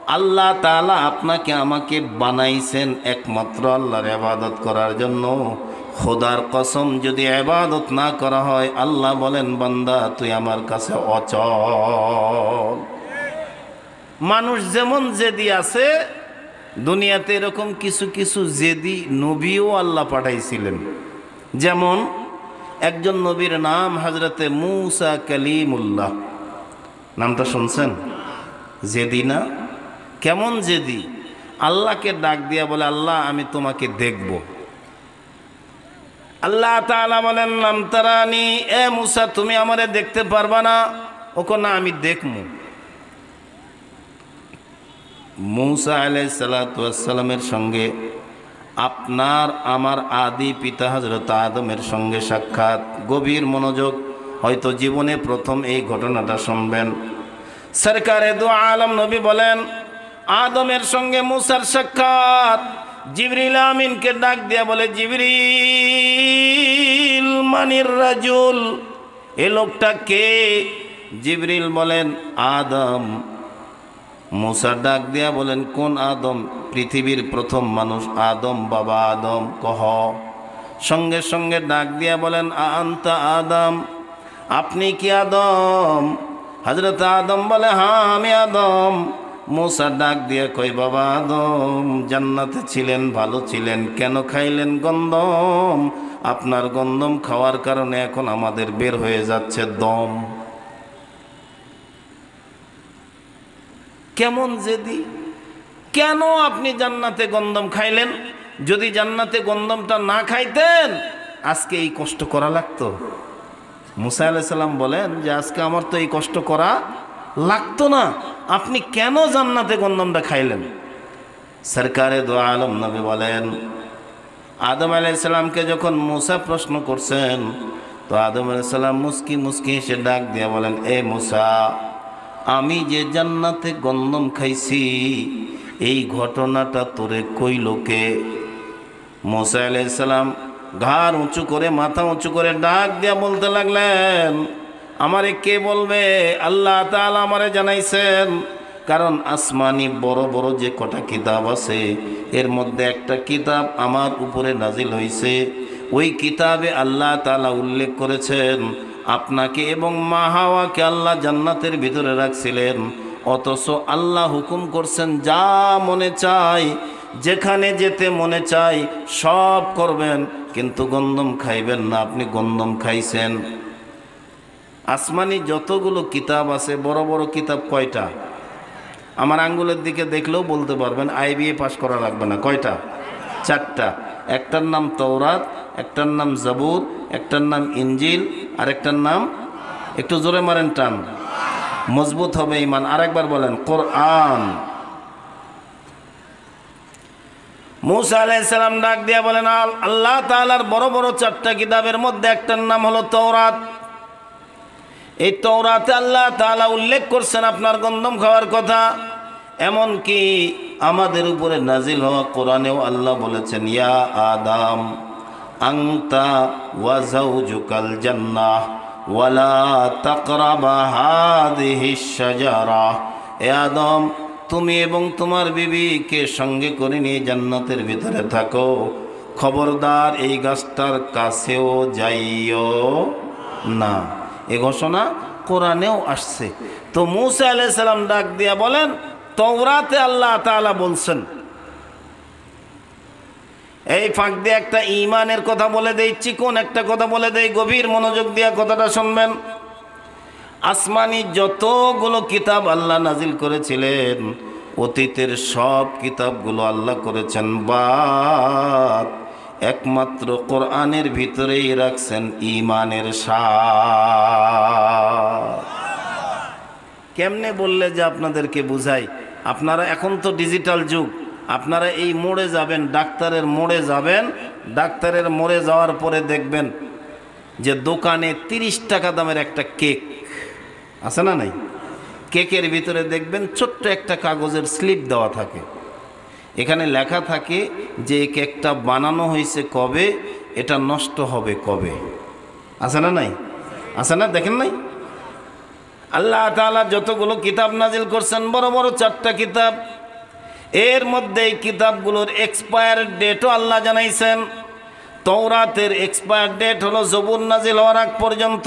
আল্লাহ তাআলা আপনাকে আমাকে বানাইছেন একমাত্র আল্লাহর ইবাদত করার জন্য। খোদার কসম, যদি ইবাদত না করা হয়, আল্লাহ বলেন বান্দা তুই আমার কাছে অচল। মানুষ যেমন জেদি আছে দুনিয়াতে, এরকম কিছু কিছু জেদি নবীও আল্লাহ পাঠাইছিলেন। যেমন একজন নবীর নাম হযরতে মূসা কালিমুল্লাহ। নামটা শুনছেন? জেদি না? কেমন জেদি! আল্লাহকে ডাক দিয়া বলে, আল্লাহ আমি তোমাকে দেখব। আল্লাহ তাআলা বলেন লাম তারানি, এ মূসা তুমি আমারে দেখতে পারবা না? ওকো না, আমি দেখমু। মূসা আলাইহিস সালাতু ওয়াস সালামের সঙ্গে আপনার আমার আদি পিতা হযরত আদমের সঙ্গে সাক্ষাৎ। গভীর মনোযোগ, হয়তো জীবনে প্রথম এই ঘটনাটা শুনবেন। সরকারে দু আলম নবী বলেন, আদমের সঙ্গে মূসার সাক্ষাৎ। জিবরিল আমিনকে ডাক দিয়া বলে, জিবরিল মানির রাজুল, এ লোকটা কে? জিবরিল বলেন আদম। মূসা ডাক দিয়া বলেন, কোন আদম? পৃথিবীর প্রথম মানুষ আদম, বাবা আদম কহ। সঙ্গে সঙ্গে ডাক দিয়া বলেন, আনতা আদম, আপনি কি আদম? হযরত আদম বলে, হ্যাঁ আমি আদম। মূসা ডাক দিয়া কই, বাবা আদম জান্নাতে ছিলেন, ভালো ছিলেন, কেন খাইলেন গন্ধম? আপনার গন্ধম খাওয়ার কারণে এখন আমাদের বের হয়ে যাচ্ছে দম। কেমন জেদি! কেন আপনি জান্নাতে গন্ধম খাইলেন? যদি জান্নাতে গন্ধমটা না খাইতেন আজকে এই কষ্ট করা লাগতো? মূসা আলাইহিস সালাম বলেন যে আজকে আমার তো এই কষ্ট করা লাগতো না, আপনি কেন জান্নাতে গন্ধমটা খাইলেন? সরকারে দু আলম নবী বলেন, আদম আলাইহিস সালামকে যখন মূসা প্রশ্ন করছেন, তো আদম আলাইহিস সালাম মুস্কি মুস্কি এসে ডাক দিয়ে বলেন, এ মূসা, আমি যে জান্নাতে গন্ধম খাইছি এই ঘটনাটা তোরে কইল কে? মূসা আলাইহিস সালাম ঘাড় উঁচু করে, মাথা উঁচু করে ডাক দিয়া বলতে লাগলেন, আমারে কে বলবে? আল্লাহ তাআলা আমারে জানাইছেন। কারণ আসমানি বড় বড় যে কটা কিতাব আছে এর মধ্যে একটা কিতাব আমার উপরে নাজিল হয়েছে। ওই কিতাবে আল্লাহ তাআলা উল্লেখ করেছেন আপনাকে এবং মা হাওয়াকে আল্লাহ জান্নাতের ভিতরে রাখছিলেন। অথচ আল্লাহ হুকুম করছেন যা মনে চায়, যেখানে যেতে মনে চায় সব করবেন, কিন্তু গন্ধম খাইবেন না। আপনি গন্ধম খাইছেন। আসমানি যতগুলো কিতাব আছে, বড় বড় কিতাব কয়টা? আমার আঙ্গুলের দিকে দেখলেও বলতে পারবেন, IBA পাস করা লাগবে না। কয়টা? 4টা। একটার নাম তওরাত, একটার নাম জাবুর, একটার নাম ইনজিল, আর একটার নাম, একটু জোরে মারেন টান, মজবুত হবে ঈমান। আরেকবার বলেন, কোরআন। মূসা আলাইহিস সালাম ডাক দিয়া বলেন, আল্লাহ তাআলার বড় বড় 4টা কিতাবের মধ্যে একটার নাম হলো তওরাত। এই তওরাতে আল্লাহ তাআলা উল্লেখ করছেন আপনার গন্ধম খাওয়ার কথা। এমন কি আমাদের উপরে নাজিল হওয়া কোরআনেও আল্লাহ বলেছেন, ইয়া আদম আনতা ওয়া যাওজুকাল জান্নাহ ওয়ালা তাকরাবা হাযিহিশ শাজারা। এ আদম, তুমি এবং তোমার বিবিকে সঙ্গে করে নিয়ে জান্নাতের ভিতরে থাকো, খবরদার এই গাছটার কাছেও যাইও না। এ ঘোষণা কোরআনেও আসছে। তো মূসা আলাইহিস সালাম ডাক দিয়া বলেন, তওরাতে আল্লাহ তাআলা বলছেন। এই ফাঁক দিয়ে একটা ঈমানের কথা বলে দেই, চিকন একটা কথা বলে দেই, গভীর মনোযোগ দিয়া কথাটা শুনবেন। আসমানি যতগুলো কিতাব আল্লাহ নাজিল করেছিলেন, অতীতের সব কিতাবগুলো আল্লাহ করেছেন বাদ, একমাত্র কোরআনের ভিতরেই রাখছেন ঈমানের স্বাদ। কেমনে বললে যে আপনাদেরকে বুঝাই? আপনারা এখন তো ডিজিটাল যুগ, আপনারা এই মোড়ে যাবেন, ডাক্তারের মোড়ে যাবেন, ডাক্তারের মোড়ে যাওয়ার পরে দেখবেন যে দোকানে 30 টাকা দামের একটা কেক আছে না নাই? কেকের ভিতরে দেখবেন ছোট্ট একটা কাগজের স্লিপ দেওয়া থাকে। এখানে লেখা থাকে যে এই কেকটা বানানো হয়েছে কবে, এটা নষ্ট হবে কবে। আছে না নাই? আছে না? দেখেন নাই? আল্লাহ তাআলা যতগুলো কিতাব নাজিল করছেন, বড় বড় 4টা কিতাব, এর মধ্যে এই কিতাবগুলোর এক্সপায়ার ডেটও আল্লাহ জানাইছেন। তওরাতের এক্সপায়ার ডেট হলো জবুর নাজিল হওয়ার আগ পর্যন্ত,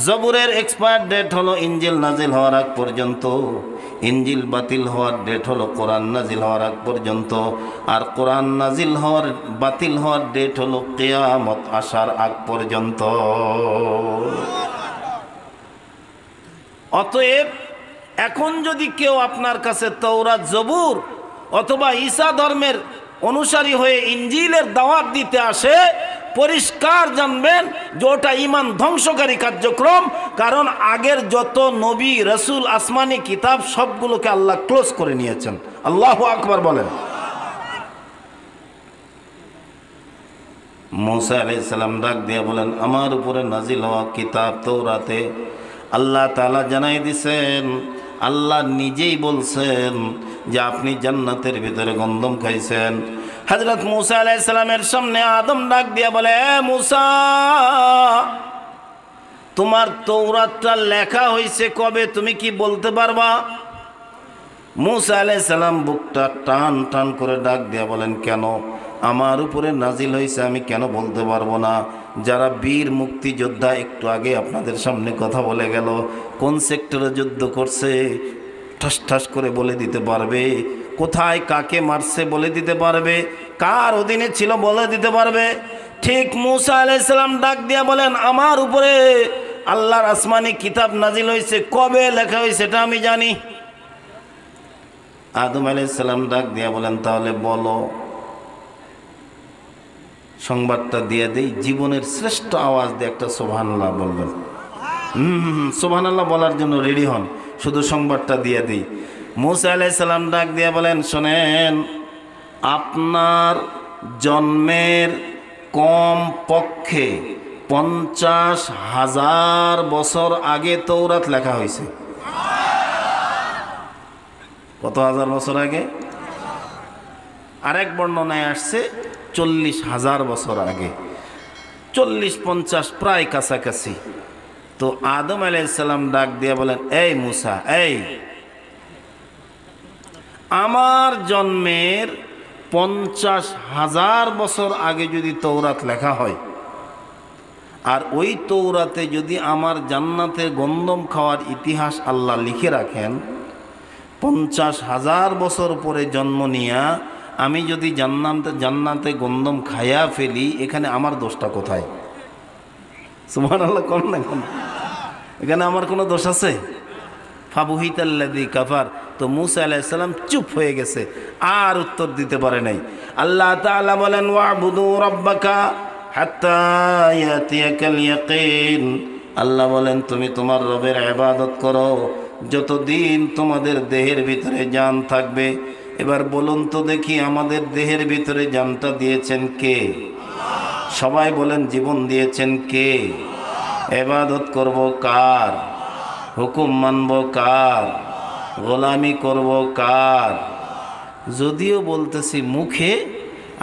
জবুরের এক্সপায়ার ডেট হলো ইনজিল নাজিল হওয়ার আগ পর্যন্ত, ইনজিল বাতিল হওয়ার ডেট হলো কোরআন নাজিল হওয়ার আগ পর্যন্ত, আর কোরআন নাজিল হওয়ার বাতিল হওয়ার ডেট হলো কিয়ামত আসার আগ পর্যন্ত। অতএব এখন যদি কেউ আপনার কাছে তওরাত, জবুর অথবা ঈসা ধর্মের অনুসারী হয়ে ইনজিলের দাওয়াত দিতে আসে, পরিষ্কার জানবেন যে ওটা ঈমান ধ্বংসকারী কার্যক্রম। কারণ আগের যত নবী রাসূল আসমানি কিতাব সবগুলোকে আল্লাহ ক্লোজ করে নিয়েছেন। আল্লাহু আকবার বলেন। মুসা আলাইহিস সালাম ডাক দিয়ে বলেন, আমার উপরে নাজিল হওয়া কিতাব তওরাতে আল্লাহ তাআলা জানাই দিছেন, আল্লাহ নিজেই বলছেন যে আপনি জান্নাতের ভিতরে গন্ধম খাইছেন। হযরত মুসা আলাইহিস সালামের সামনে আদম ডাক দিয়া বলে, মুসা, তোমার তওরাতটা লেখা হয়েছে কবে, তুমি কি বলতে পারবা? মুসা আলাইহিস সালাম বুকটা টান টান করে ডাক দিয়া বলেন, কেন? আমার উপরে নাজিল হয়েছে, আমি কেন বলতে পারবো না? যারা বীর মুক্তিযোদ্ধা একটু আগে আপনাদের সামনে কথা বলে গেল, কোন সেক্টরে যুদ্ধ করছে ঠাস ঠাস করে বলে দিতে পারবে, কোথায় কাকে মারছে বলে দিতে পারবে, কার অধীনে ছিল বলে দিতে পারবে। ঠিক মুসা আলাইহিস সালাম ডাক দিয়া বলেন, আমার উপরে আল্লাহর আসমানি কিতাব নাজিল হয়েছে, কবে লেখা হয়েছে এটা আমি জানি। আদম আলাইহিস সালাম ডাক দিয়া বলেন, তাহলে বলো, সংবাদটা দিয়ে দেই। জীবনের শ্রেষ্ঠ আওয়াজ দিয়ে একটা সুবহানাল্লাহ বলবেন। সুবহানাল্লাহ বলার জন্য রেডি হন, শুধু সংবাদটা দিয়ে দিই। মুসা আলাইহিস সালাম ডাক দিয়ে বলেন, শোনেন, আপনার জন্মের কম পক্ষে 50,000 বছর আগে তওরাত লেখা হয়েছে। কত হাজার বছর আগে? আরেক বর্ণনায় আসছে 40,000 বছর আগে, 40-50 প্রায় কাছাকাছি। তো আদম আলাইহিস সালাম ডাক দিয়ে বলেন, এই মুসা, এই আমার জন্মের 50,000 বছর আগে যদি তওরাত লেখা হয়, আর ওই তওরাতে যদি আমার জান্নাতে গন্ধম খাওয়ার ইতিহাস আল্লাহ লিখে রাখেন, 50,000 বছর পরে জন্ম নিয়া আমি যদি জান্নাতে গন্ধম খায়া ফেলি, এখানে আমার দোষটা কোথায়? সুবহানাল্লাহ কোন না কোন, এখানে আমার কোনো দোষ আছে? ফাবুহিতাল্লাযী কাফার। তো মুসা আলাইহিস সালাম চুপ হয়ে গেছে, আর উত্তর দিতে পারে নাই। আল্লাহ তাআলা বলেন, ওয়াবুদু রাব্বাকা হাত্তা ইয়াতিয়াকাল ইয়াকিন। আল্লাহ বলেন, তুমি তোমার রবের ইবাদত করো যতদিন তোমাদের দেহের ভিতরে জান থাকবে। এবার বলুন তো দেখি, আমাদের দেহের ভিতরে জানটা দিয়েছেন কে? সবাই বলেন, জীবন দিয়েছেন কে? ইবাদত করব কার? হুকুম মানব কার? গোলামি করব কার? যদিও বলতেছি মুখে,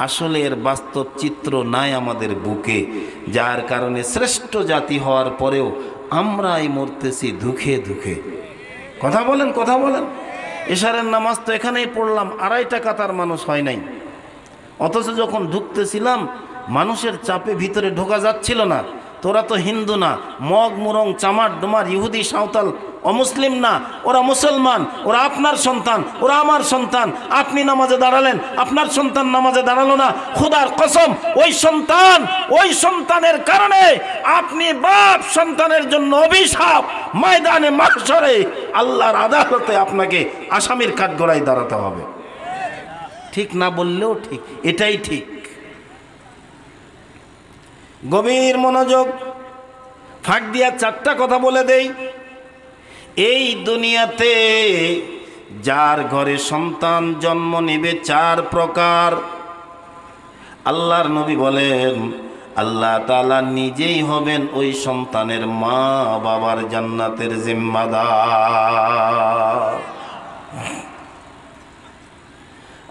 আসলে এর বাস্তব চিত্র নাই আমাদের বুকে, যার কারণে শ্রেষ্ঠ জাতি হওয়ার পরেও আমরাই মরতেছি ধুকে ধুকে। কথা বলেন, কথা বলেন। এশারের নামাজ তো এখানেই পড়লাম, 2.5 কাতার মানুষ হয় নাই, অথচ যখন ঢুকতেছিলাম মানুষের চাপে ভিতরে ঢোকা যাচ্ছিল না। তোরা তো হিন্দু না, মগ মুরং চামার ডোমার ইহুদি সাঁওতাল অমুসলিম না, ওরা মুসলমান, ওরা আপনার সন্তান, ওরা আমার সন্তান। আপনি নামাজে দাঁড়ালেন, আপনার সন্তান নামাজে দাঁড়ালো না, খোদার কসম ওই সন্তানের কারণে আপনি বাপ সন্তানের জন্য অভিশাপ। ময়দানে মাহশরে আল্লাহর আদালতে আপনাকে আসামির কাঠগড়ায় দাঁড়াতে হবে। ঠিক না বললেও ঠিক, এটাই ঠিক। গভীর মনোযোগ, ফাঁক দিয়া 4টা কথা বলে দেই। এই দুনিয়াতে যার ঘরে সন্তান জন্ম নেবে 4 প্রকার। আল্লাহর নবী বলেন, আল্লাহ তাআলা নিজেই হবেন ওই সন্তানের মা বাবার জান্নাতের জিম্মাদার।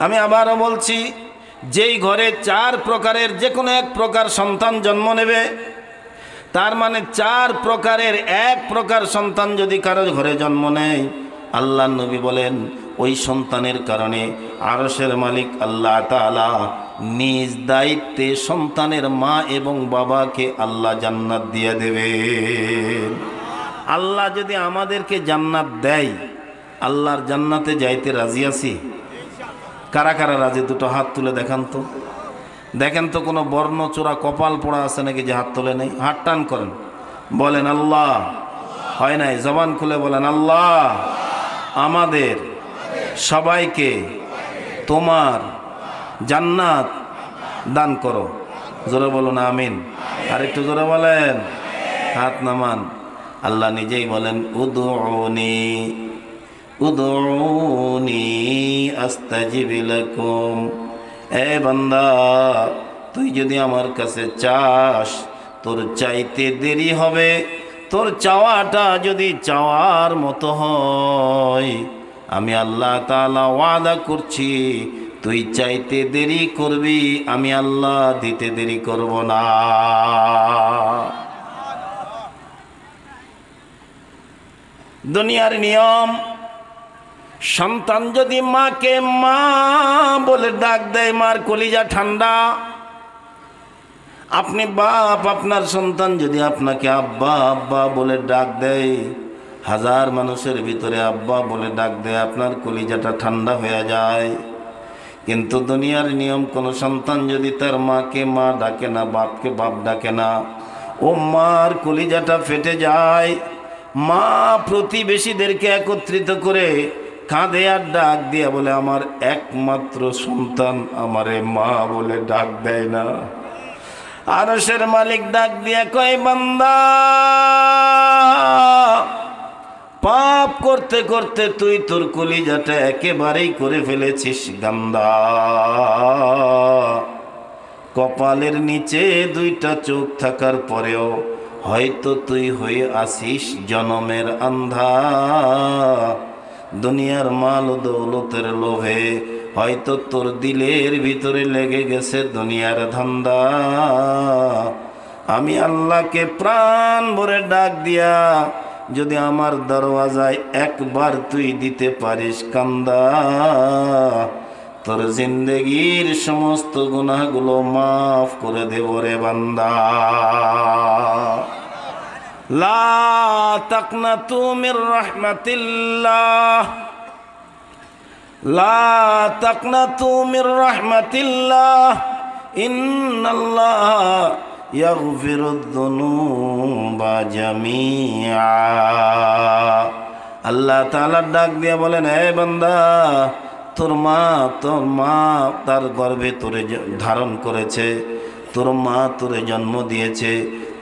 আমি আবারও বলছি, যেই ঘরে 4 প্রকারের যে কোনো 1 প্রকার সন্তান জন্ম নেবে, তার মানে 4 প্রকারের 1 প্রকার সন্তান যদি কারো ঘরে জন্ম নেয়, আল্লাহ নবী বলেন ওই সন্তানের কারণে আরশের মালিক আল্লাহ তাআলা নিজ দায়িত্বে সন্তানের মা এবং বাবাকে আল্লাহ জান্নাত দিয়ে দেবে। আল্লাহ যদি আমাদেরকে জান্নাত দেয়, আল্লাহর জান্নাতে যাইতে রাজি আছি? কারা কারা রাজি? দুটো হাত তুলে দেখান তো, দেখেন তো কোনো বর্ণচোরা কপাল পোড়া আছে নাকি যে হাত তুলে নেই? হাত টান করেন, বলেন আল্লাহ। হয় নাই? জবান খুলে বলেন আল্লাহ আমাদের সবাইকে তোমার জান্নাত দান করো। জোরে বলুন আমিন। আর একটু জোরে বলেন, হাত নামান। আল্লাহ নিজেই বলেন উদউনি উদউনি আস্তাজিব লাকুম। এ বান্দা, তুই যদি আমার কাছে চাস, তোর চাইতে দেরি হবে। তোর চাওয়াটা যদি চাওয়ার মতো হয়, আমি আল্লাহ তাআলা ওয়াদা করছি, তুই চাইতে দেরি করবি, আমি আল্লাহ দিতে দেরি করব না। দুনিয়ার নিয়ম, সন্তান যদি মাকে মা বলে ডাক দেয়, মার কলিজা ঠান্ডা। আপনি বাপ, আপনার সন্তান যদি আপনাকে আব্বা আব্বা বলে ডাক দেয়, হাজার মানুষের ভিতরে আব্বা বলে ডাক দেয়, আপনার কলিজাটা ঠান্ডা হয়ে যায়। কিন্তু দুনিয়ার নিয়ম, কোন সন্তান যদি তার মাকে মা ডাকে না, বাপকে বাপ ডাকে না, ও মার কলিজাটা ফেটে যায়। মা প্রতিবেশীদেরকে একত্রিত করে কাঁদে আর ডাক দিয়া বলে, আমার একমাত্র সন্তান আমারে মা বলে ডাক দেয় না। আরশের মালিক ডাক দিয়া কয়, বান্দা, পাপ করতে করতে তুই তোর কলিজাটা একেবারেই করে ফেলেছিস গান্দা। কপালের নিচে দুইটা চোখ থাকার পরেও হয়তো তুই হয়ে আসিস জনমের আন্ধা। দুনিয়ার মাল দৌলতের লোভে হয়তো তোর দিলের ভিতরে লেগে গেছে দুনিয়ার ধান্দা। আমি আল্লাহকে প্রাণ ভরে ডাক দিয়া যদি আমার দরওয়াজায় একবার তুই দিতে পারিস কান্দা, তোর জিন্দেগির সমস্ত গুনাহগুলো মাফ করে দেব রে বান্দা। লা তাকনাতু মির রাহমাতিল্লাহ, লা তাকনাতু মির রাহমাতিল্লাহ, ইন্নাল্লাহ ইয়াগফিরুদ যুনুবা জামিআ। আল্লাহ তাআলা ডাক দিয়ে বলেন, হে বান্দা, তোর মা তার গর্ভে তোরে ধারণ করেছে, তোর মা তোরে জন্ম দিয়েছে,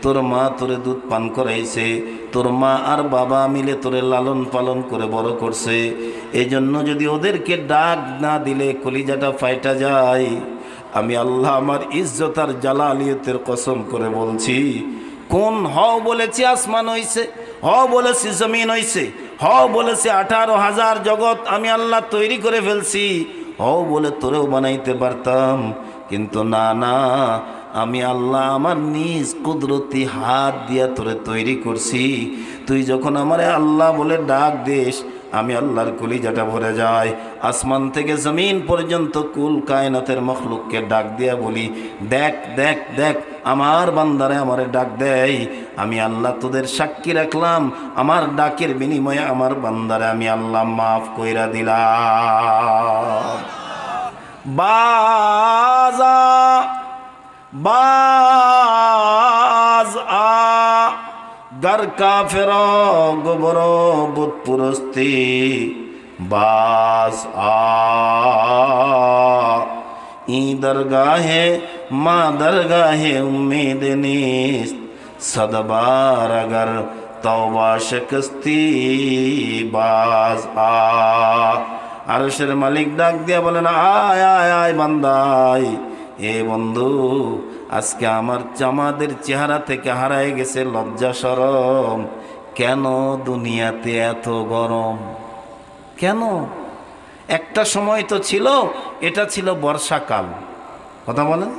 তোর মা তোরে দুধ পান করাইছে, তোর মা আর বাবা মিলে তোরে লালন পালন করে বড় করছে। এই জন্য যদি ওদেরকে ডাক না দিলে কলিজাটা ফাইটা যায়, আমি আল্লাহ আমার ইজ্জত আর জালালিয়তের কসম করে বলছি, কোন হও বলেছি আসমান হইছে, হও বলেছি জমিন হইছে, হও বলেছি 18,000 জগৎ আমি আল্লাহ তৈরি করে ফেলছি, হও বলে তোরেও বানাইতে পারতাম, কিন্তু না না, আমি আল্লাহ আমার নিজ কুদরতি হাত দিয়া তোরে তৈরি করছি। তুই যখন আমারে আল্লাহ বলে ডাক দিস, আমি আল্লাহর কলিজাটা ভরে যায়। আসমান থেকে জমিন পর্যন্ত কুল কায়নাতের মখলুককে ডাক দিয়া বলি, দেখ দেখ দেখ, আমার বান্দারে আমারে ডাক দেয়। আমি আল্লাহ তোদের সাক্ষী রাখলাম, আমার ডাকের বিনিময়ে আমার বান্দারে আমি আল্লাহ মাফ কইরা দিলাম। বাজা বাজ আ गर काफिरो गुबरो बुत पुरस्ती बास आ ई दरगाहे माँ दरगाहे उम्मीद नीस्त सदबार अगर तौबा शिकस्ती बास आ। আরশের মালিক ডাক দিয়া বলেন, আয় আয় আয় বান্দাই, এ বন্ধু, আজকে আমাদের চেহারা থেকে হারায় গেছে লজ্জা শরম। কেন দুনিয়াতে এত গরম? কেন? একটা সময় তো ছিল, এটা ছিল বর্ষাকাল। কথা বলেন,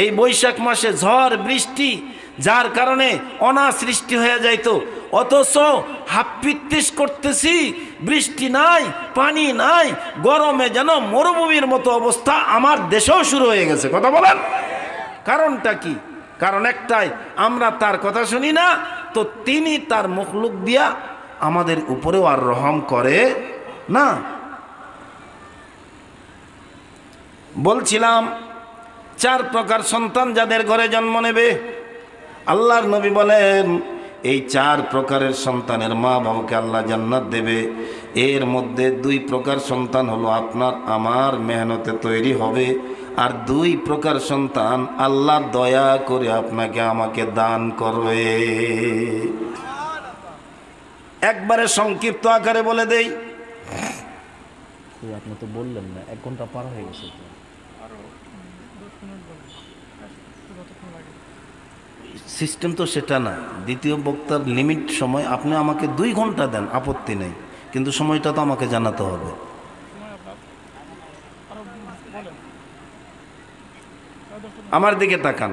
এই বৈশাখ মাসে ঝড় বৃষ্টি যার কারণে অনার সৃষ্টি হয়ে যাইতো। অথচ হাপ্পিত্তিস করতেছি, বৃষ্টি নাই, পানি নাই, গরমে যেন মরুভূমির মতো অবস্থা আমার দেশেও শুরু হয়ে গেছে। কথা বলেন, কারণটা কি? কারণ একটাই, আমরা তার কথা শুনি না, তো তিনি তার মুখলুক দিয়া আমাদের উপরেও আর রহম করে না। বলছিলাম 4 প্রকার সন্তান যাদের ঘরে জন্ম নেবে, আল্লাহর নবী বলেন এই 4 প্রকারের সন্তানের মা বাবাকে আল্লাহ জান্নাত দেবে। এর মধ্যে 2 প্রকার সন্তান হলো আপনার আমার মেহনতে তৈরি হবে, আর 2 প্রকার সন্তান আল্লাহ দয়া করে আপনাকে আমাকে দান করবে। একবারে সংক্ষিপ্ত আকারে বলে দেই। আপনি তো বললেন না, 1 ঘন্টা পার হয়ে গেছে তো। সিস্টেম তো সেটা না। দ্বিতীয় বক্তার লিমিট সময়, আপনি আমাকে 2 ঘন্টা দেন, আপত্তি নেই, কিন্তু সময়টা তো আমাকে জানাতে হবে। আমার দিকে তাকান।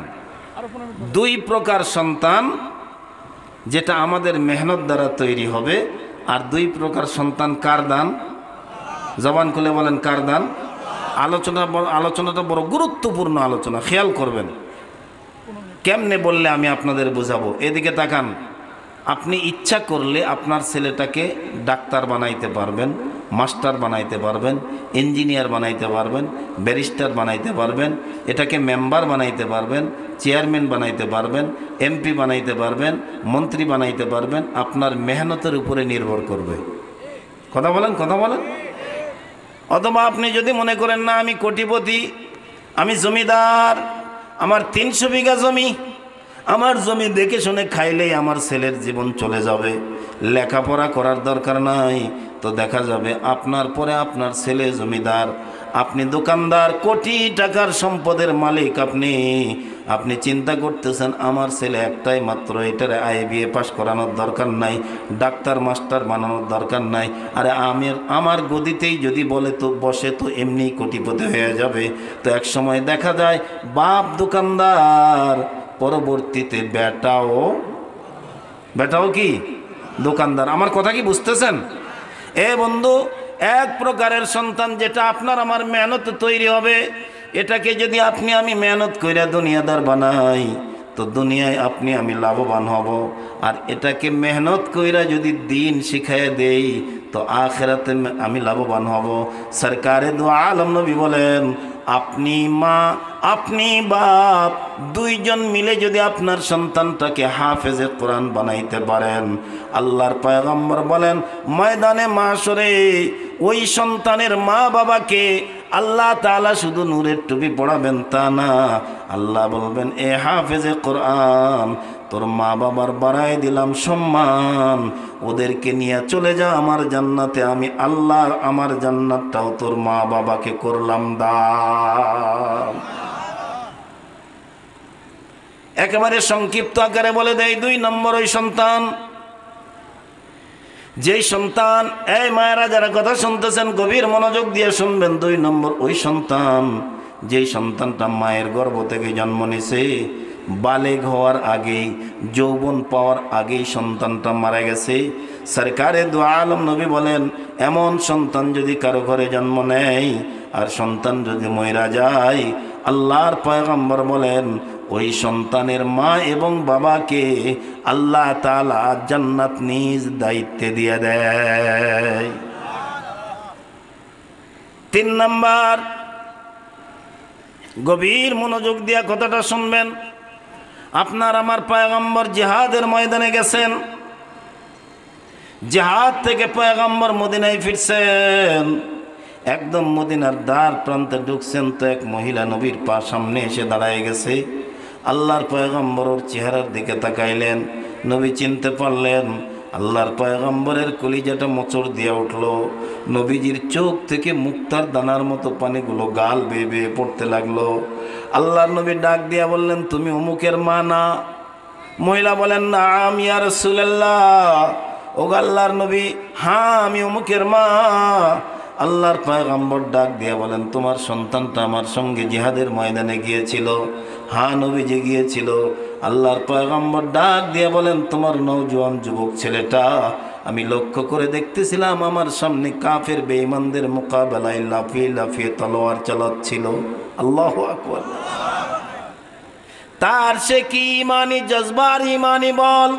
2 প্রকার সন্তান যেটা আমাদের মেহনত দ্বারা তৈরি হবে, আর 2 প্রকার সন্তান কার দান? জবান খুলে বলেন, কার দান? আলোচনাটা বড় গুরুত্বপূর্ণ আলোচনা, খেয়াল করবেন। কেমনে বললে আমি আপনাদের বুঝাবো। এদিকে তাকান। আপনি ইচ্ছা করলে আপনার ছেলেটাকে ডাক্তার বানাইতে পারবেন, মাস্টার বানাইতে পারবেন, ইঞ্জিনিয়ার বানাইতে পারবেন, ব্যারিস্টার বানাইতে পারবেন, এটাকে মেম্বার বানাইতে পারবেন, চেয়ারম্যান বানাইতে পারবেন, এমপি বানাইতে পারবেন, মন্ত্রী বানাইতে পারবেন। আপনার মেহনতের উপরে নির্ভর করবে। কথা বলেন, কথা বলেন। অথবা আপনি যদি মনে করেন না আমি কোটিপতি, আমি জমিদার, আমার 300 বিঘা জমি, আমার জমি দেখে শুনে খাইলেই আমার ছেলের জীবন চলে যাবে, লেখাপড়া করার দরকার নাই, তো দেখা যাবে আপনার পরে আপনার ছেলে জমিদার, আপনি দোকানদার, কোটি টাকার সম্পদের মালিক। আপনি চিন্তা করতেছেন আমার ছেলে একটাই মাত্র, এটার IBA পাস করানোর দরকার নাই, ডাক্তার মাস্টার বানানোর দরকার নাই, আরে আমার গদিতেই যদি বলে তো বসে তো এমনি কোটিপতি হয়ে যাবে। তো এক সময় দেখা যায় বাপ দোকানদার, পরবর্তীতে বেটাও কি দোকানদার। আমার কথা কি বুঝতেছেন? এ বন্ধু, 1 প্রকারের সন্তান যেটা আপনার আমার মেহনত তৈরি হবে, এটাকে যদি আপনি আমি মেহনত কইরা দুনিয়াদার বানাই, তো দুনিয়ায় আপনি আমি লাভবান হব। আর এটাকে মেহনত কইরা যদি দিন শিখাইয়া দেই, তো আখিরাতে আমি লাভবান হব। সরকারে দু আলম নবী বলেন, আপনি মা, আপনি বাপ, 2 জন মিলে যদি আপনার সন্তানটাকে হাফেজে কোরআন বানাইতে পারেন, আল্লাহর পয়গম্বর বলেন ময়দানে মাশরে ওই সন্তানের মা বাবাকে আল্লাহ তাআলা শুধু নূরের টুপি পড়াবেন তা না, আল্লাহ বলবেন এ হাফেজে কোরআন, তোর মা বাবার বাড়াই দিলাম সম্মান, ওদেরকে নিয়ে চলে যা আমার জান্নাতে, আমি আল্লাহ আমার জান্নাতটাও তোর মা বাবাকে করলাম দান। একেবারে সংক্ষিপ্ত আকারে বলে দেয়, 2 নম্বর ওই সন্তান, যেই সন্তান, এই মায়েরা যারা কথা শুনতেছেন গভীর মনোযোগ দিয়ে শুনবেন, 2 নম্বর ওই সন্তান, যেই সন্তানটা মায়ের গর্ভ থেকে জন্ম নিছে, বালেগ হওয়ার আগেই, যৌবন পাওয়ার আগেই সন্তানটা মারা গেছে। সরকারে দু আলম নবী বলেন, এমন সন্তান যদি কারো ঘরে জন্ম নেয় আর সন্তান যদি মইরা যায়, আল্লাহর পয়গম্বর বলেন ওই সন্তানের মা এবং বাবাকে আল্লাহ তাআলা জান্নাত নিজ দায়িত্বে দিয়ে দেয়। 3 নাম্বার, গভীর মনোযোগ দিয়া কথাটা শুনবেন। আপনার আমার পয়গম্বর জিহাদের ময়দানে গেছেন, জিহাদ থেকে পয়গম্বর মদিনায় ফিরছেন, একদম মদিনার দ্বার প্রান্তে ঢুকছেন, তো এক মহিলা নবীর সামনে এসে দাঁড়ায় গেছে। আল্লাহর পয়গম্বর ওর চেহারার দিকে তাকাইলেন, নবী চিনতে পারলেন। আল্লাহর পয়গম্বরের কলিজাটা মোচড় দিয়ে উঠল। নবীজির চোখ থেকে মুক্তার দানার মতো পানিগুলো গাল বেয়ে বেয়ে পড়তে লাগলো। আল্লাহর নবী ডাক দিয়া বললেন, তুমি অমুকের মা না? মহিলা বলেন, নাম ইয়া রাসূলুল্লাহ। ও আল্লাহর নবী, হ্যাঁ আমি অমুকের মা। আল্লাহর পয়গম্বর ডাক দিয়া বলেন, তোমার সন্তানটা আমার সঙ্গে জিহাদের ময়দানে গিয়েছিল? হ্যাঁ নবীজি গিয়েছিল। আল্লাহর পয়গম্বর ডাক দিয়ে বলেন, তোমার নওজোয়ান যুবক ছেলেটা আমি লক্ষ্য করে দেখতেছিলাম আমার সামনে কাফের বেঈমানদের মোকাবেলায় লাফিয়ে লাফিয়ে তলোয়ার চালাচ্ছিল। আল্লাহু আকবার। তার সে কি ইমানি জজবার, ইমানি বল।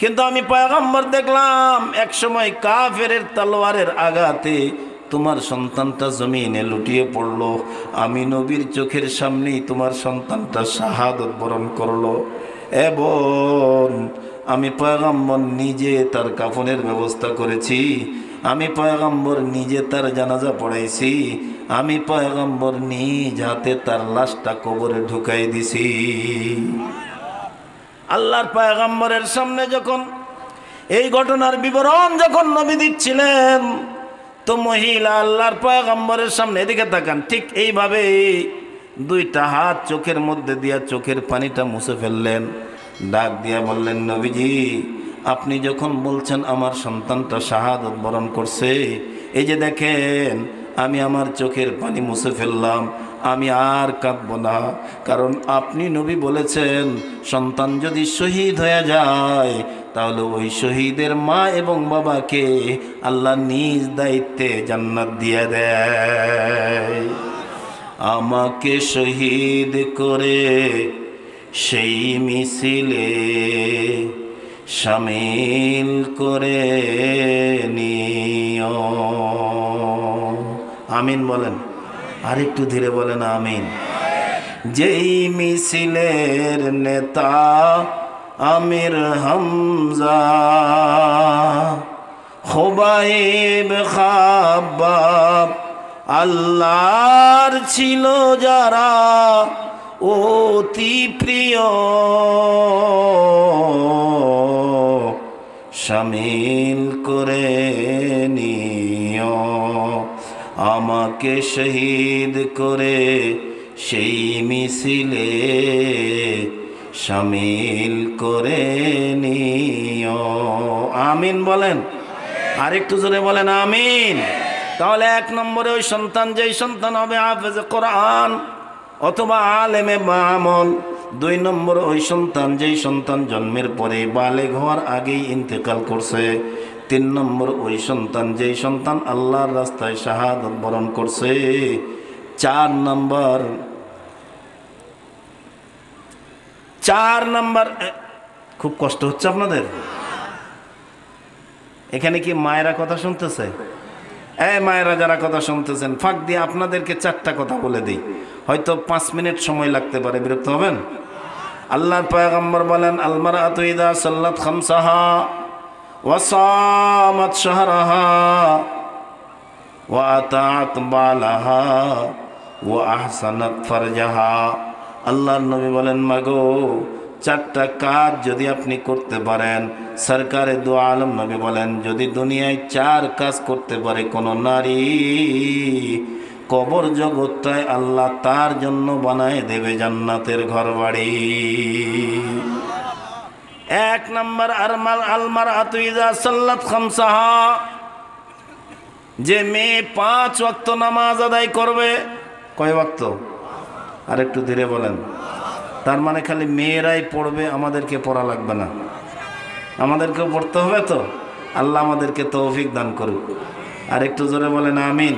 কিন্তু আমি পয়গম্বর দেখলাম এক সময় কাফের তলোয়ারের আঘাতে তোমার সন্তানটা জমিনে লুটিয়ে পড়লো। আমি নবীর চোখের সামনেই তোমার সন্তানটা শাহাদত বরণ করলো এবং আমি পয়গম্বর নিজে তার কাফনের ব্যবস্থা করেছি। আমি পয়গম্বর নিজে তার জানাজা পড়াইছি। আমি পয়গম্বর নিজ হাতে তার লাশটা কবরে ঢুকাই দিছি। আল্লাহর পয়গম্বরের সামনে যখন এই ঘটনার বিবরণ যখন নবী দিচ্ছিলেন, তো মহিলা আল্লাহর পয়গম্বরের সামনে, এদিকে তাকান, ঠিক এইভাবে দুইটা হাত চোখের মধ্যে দিয়া চোখের পানিটা মুছে ফেললেন। ডাক দিয়া বললেন, নবীজি আপনি যখন বলছেন আমার সন্তানটা শাহাদত বরণ করছে, এই যে দেখেন আমি আমার চোখের পানি মুছে ফেললাম, আমি আর কাঁদব না। কারণ আপনি নবী বলেছেন সন্তান যদি শহীদ হয়ে যায় তাহলে ওই শহীদের মা এবং বাবাকে আল্লাহ নিজ দায়িত্বে জান্নাত দিয়ে দেয়। আমাকে শহীদ করে সেই মিছিলে শামিল করে নিও। আমিন বলেন, আরেকটু ধীরে বলেন আমিন। যেই মিছিলের নেতা আমির হামজা, খুবাইব খাব্বাব আল্লাহর ছিল যারা অতি প্রিয়, শামিল করে নিও। আমাকে শহীদ করে সেই মিছিলে শামিল করে নিও। আমিন বলেন, আরেকটু জোরে বলেন আমিন। তাহলে এক নম্বরে ওই সন্তান, যেই সন্তান হবে হাফেজে কোরআন অথবা আলেমে আমল। দুই নম্বর ওই সন্তান, যেই সন্তান জন্মের পরে বালেগ হওয়ার আগেই ইন্তেকাল করছে। তিন নম্বর ওই সন্তান, যেই সন্তান আল্লাহর রাস্তায় শাহাদত বরণ করছে। চার নম্বর, খুব কষ্ট হচ্ছে আপনাদের এখানে? কি মায়েরা কথা শুনতেছে? মায়েরা যারা কথা শুনতেছেন, ফাঁক দিয়ে আপনাদেরকে চারটা কথা বলে দিই, হয়তো 5 মিনিট সময় লাগতে পারে, বিরক্ত হবেন? আল্লাহর পয়গম্বর বলেন, আল মারআতু ইযা সাল্লাত খামসাহা ওয়া সামাত শাহরাহা ওয়া আতাআত বালাহা ওয়া আহসানাত ফারজাহা। আল্লাহর নবী বলেন, মাগো চারটা কাজ যদি আপনি করতে পারেন, সরকারে দু আলম নবী বলেন, যদি দুনিয়ায় 4 কাজ করতে পারে কোন নারী, কবর জগৎটায় আল্লাহ তার জন্য বানায় দেবে জান্নাতের ঘরবাড়ি। 1 নম্বর আল মারআতু ইযা সাল্লাত খামসাহা, যে মেয়ে 5 ওয়াক্ত নামাজ আদায় করবে। কয় ওয়াক্ত? আরেকটু ধীরে বলেন। তার মানে খালি মেয়েরাই পড়বে, আমাদেরকে পড়া লাগবে না? আমাদেরকেও পড়তে হবে তো? আল্লাহ আমাদেরকে তৌফিক দান করুক। আর একটু জোরে বলেন আমিন।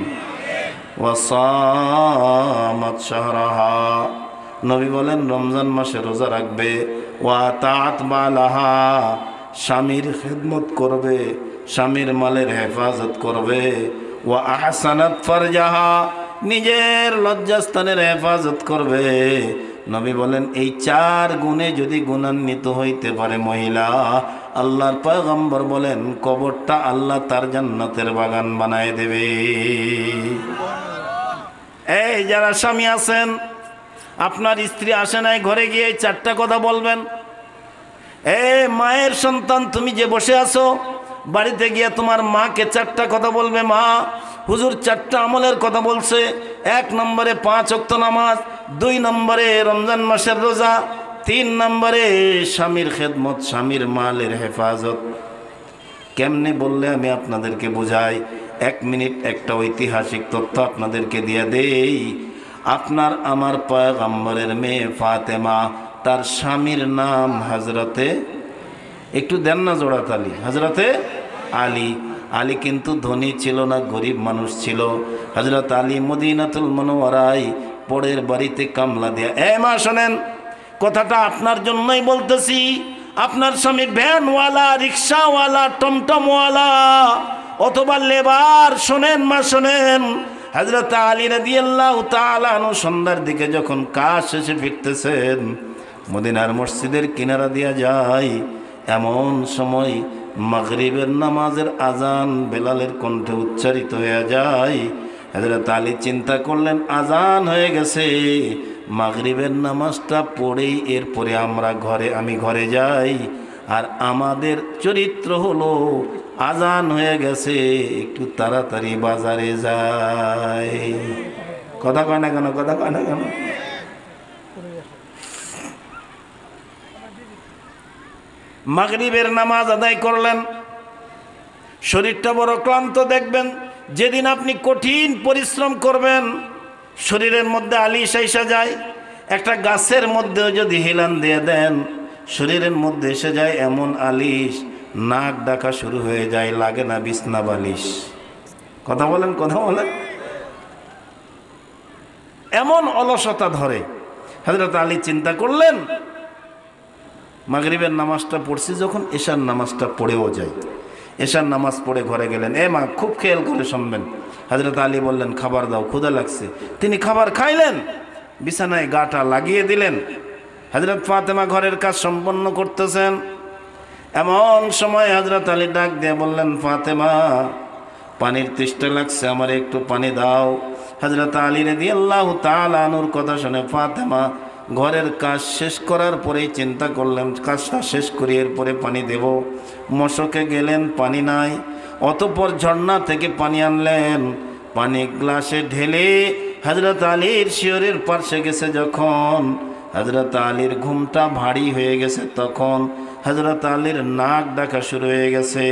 ওয়া সামাত শাহরাহা, নবী বলেন রমজান মাসে রোজা রাখবে। ওয়া তাআত বালাহা, স্বামীর খেদমত করবে, স্বামীর মালের হেফাজত করবে। ওয়া আহসানাত ফারজাহা, নিজের লজ্জাস্থানের হেফাজত করবে। নবী বলেন এই 4 গুণে যদি গুণান্বিত হইতে পারে মহিলা, আল্লাহর পয়গম্বর বলেন কবরটা আল্লাহ তার জান্নাতের বাগান বানায় দেবে। এই যারা স্বামী আছেন, আপনার স্ত্রী আসে নাই, ঘরে গিয়ে এই 4টা কথা বলবেন। মায়ের সন্তান, তুমি যে বসে আছো, বাড়িতে গিয়ে তোমার মাকে 4টা কথা বলবে। মা, হুজুর 4টা আমলের কথা বলছে। 1 নম্বরে 5 ওয়াক্ত নামাজ, 2 নম্বরে রমজান মাসের রোজা, 3 নম্বরে স্বামীর খেদমত, স্বামীর মালের হেফাজত। কেমনে বললে আমি আপনাদেরকে বুঝাই। 1 মিনিট একটা ঐতিহাসিক তথ্য আপনাদেরকে দিয়ে দেই। আপনার আমার পয়গম্বরের মেয়ে ফাতেমা তার স্বামীর নাম হযরতে, একটু দেন না জোড়াতালি, হযরতে আলী। আলী কিন্তু ধনী ছিল না, গরিব মানুষ ছিল। হযরত আলী মদিনাতুল মুনাওয়ারায় পরের বাড়িতে কামলা দেয়া। মা শোনেন, কথাটা আপনার জন্যই বলতেছি। আপনার স্বামী ভ্যানওয়ালা, রিক্সাওয়ালা, টমটমওয়ালা অথবা লেবার, শোনেন মা শোনেন, হযরত আলী রাদিয়াল্লাহু তাআলা আনহু সন্ধ্যার দিকে যখন কাজ শেষে ফিরতেছেন, মদিনার মসজিদের কিনারা দিয়া যায়, এমন সময় মাগরিবের নামাজের আজান বেলালের কণ্ঠে উচ্চারিত হয়ে যায়। হযরত আলী চিন্তা করলেন আজান হয়ে গেছে, মাগরিবের নামাজটা পড়েই এরপরে আমি ঘরে যাই। আর আমাদের চরিত্র হলো আজান হয়ে গেছে, একটু তাড়াতাড়ি বাজারে যাই। কথা কয় না কেন, কথা কয় না কেন? মাগরিবের নামাজ আদায় করলেন, শরীরটা বড় ক্লান্ত। দেখবেন যেদিন আপনি কঠিন পরিশ্রম করবেন, শরীরের মধ্যে আলিশ আইসা যায়। একটা গাছের মধ্যেও যদি হেলান দিয়ে দেন, শরীরের মধ্যে এসে যায় এমন আলিশ, নাক ডাকা শুরু হয়ে যায়, লাগে না বিছনা বালিশ। কথা বলেন, কথা বলেন। এমন অলসতা ধরে। হযরত আলী চিন্তা করলেন, মাগরিবের নামাজটা পড়ছি যখন, এশার নামাজটা পড়েও যায়। এশার নামাজ পড়ে ঘরে গেলেন। মা খুব খেয়াল করে শুনবেন। হযরত আলী বললেন খাবার দাও, ক্ষুধা লাগছে। তিনি খাবার খাইলেন, বিছানায় গাটা লাগিয়ে দিলেন। হযরত ফাতেমা ঘরের কাজ সম্পন্ন করতেছেন। এমন সময় হযরত আলী ডাক দিয়ে বললেন, ফাতেমা পানির তেষ্টা লাগছে, আমার একটু পানি দাও। হযরত আলী রাদিয়াল্লাহু তাআলা আনহুর কথা শুনে ফাতেমা ঘরের কাজ শেষ করার পরেই চিন্তা করলেন কাজটা শেষ করি এরপরে পানি দেব। মশকে গেলেন, পানি নাই। অতঃপর ঝর্ণা থেকে পানি আনলেন, পানি গ্লাসে ঢেলে হযরত আলীর শিয়রের পাশে গেছে। যখন হযরত আলীর ঘুমটা ভারী হয়ে গেছে, তখন হযরত আলীর নাক ডাকা শুরু হয়ে গেছে।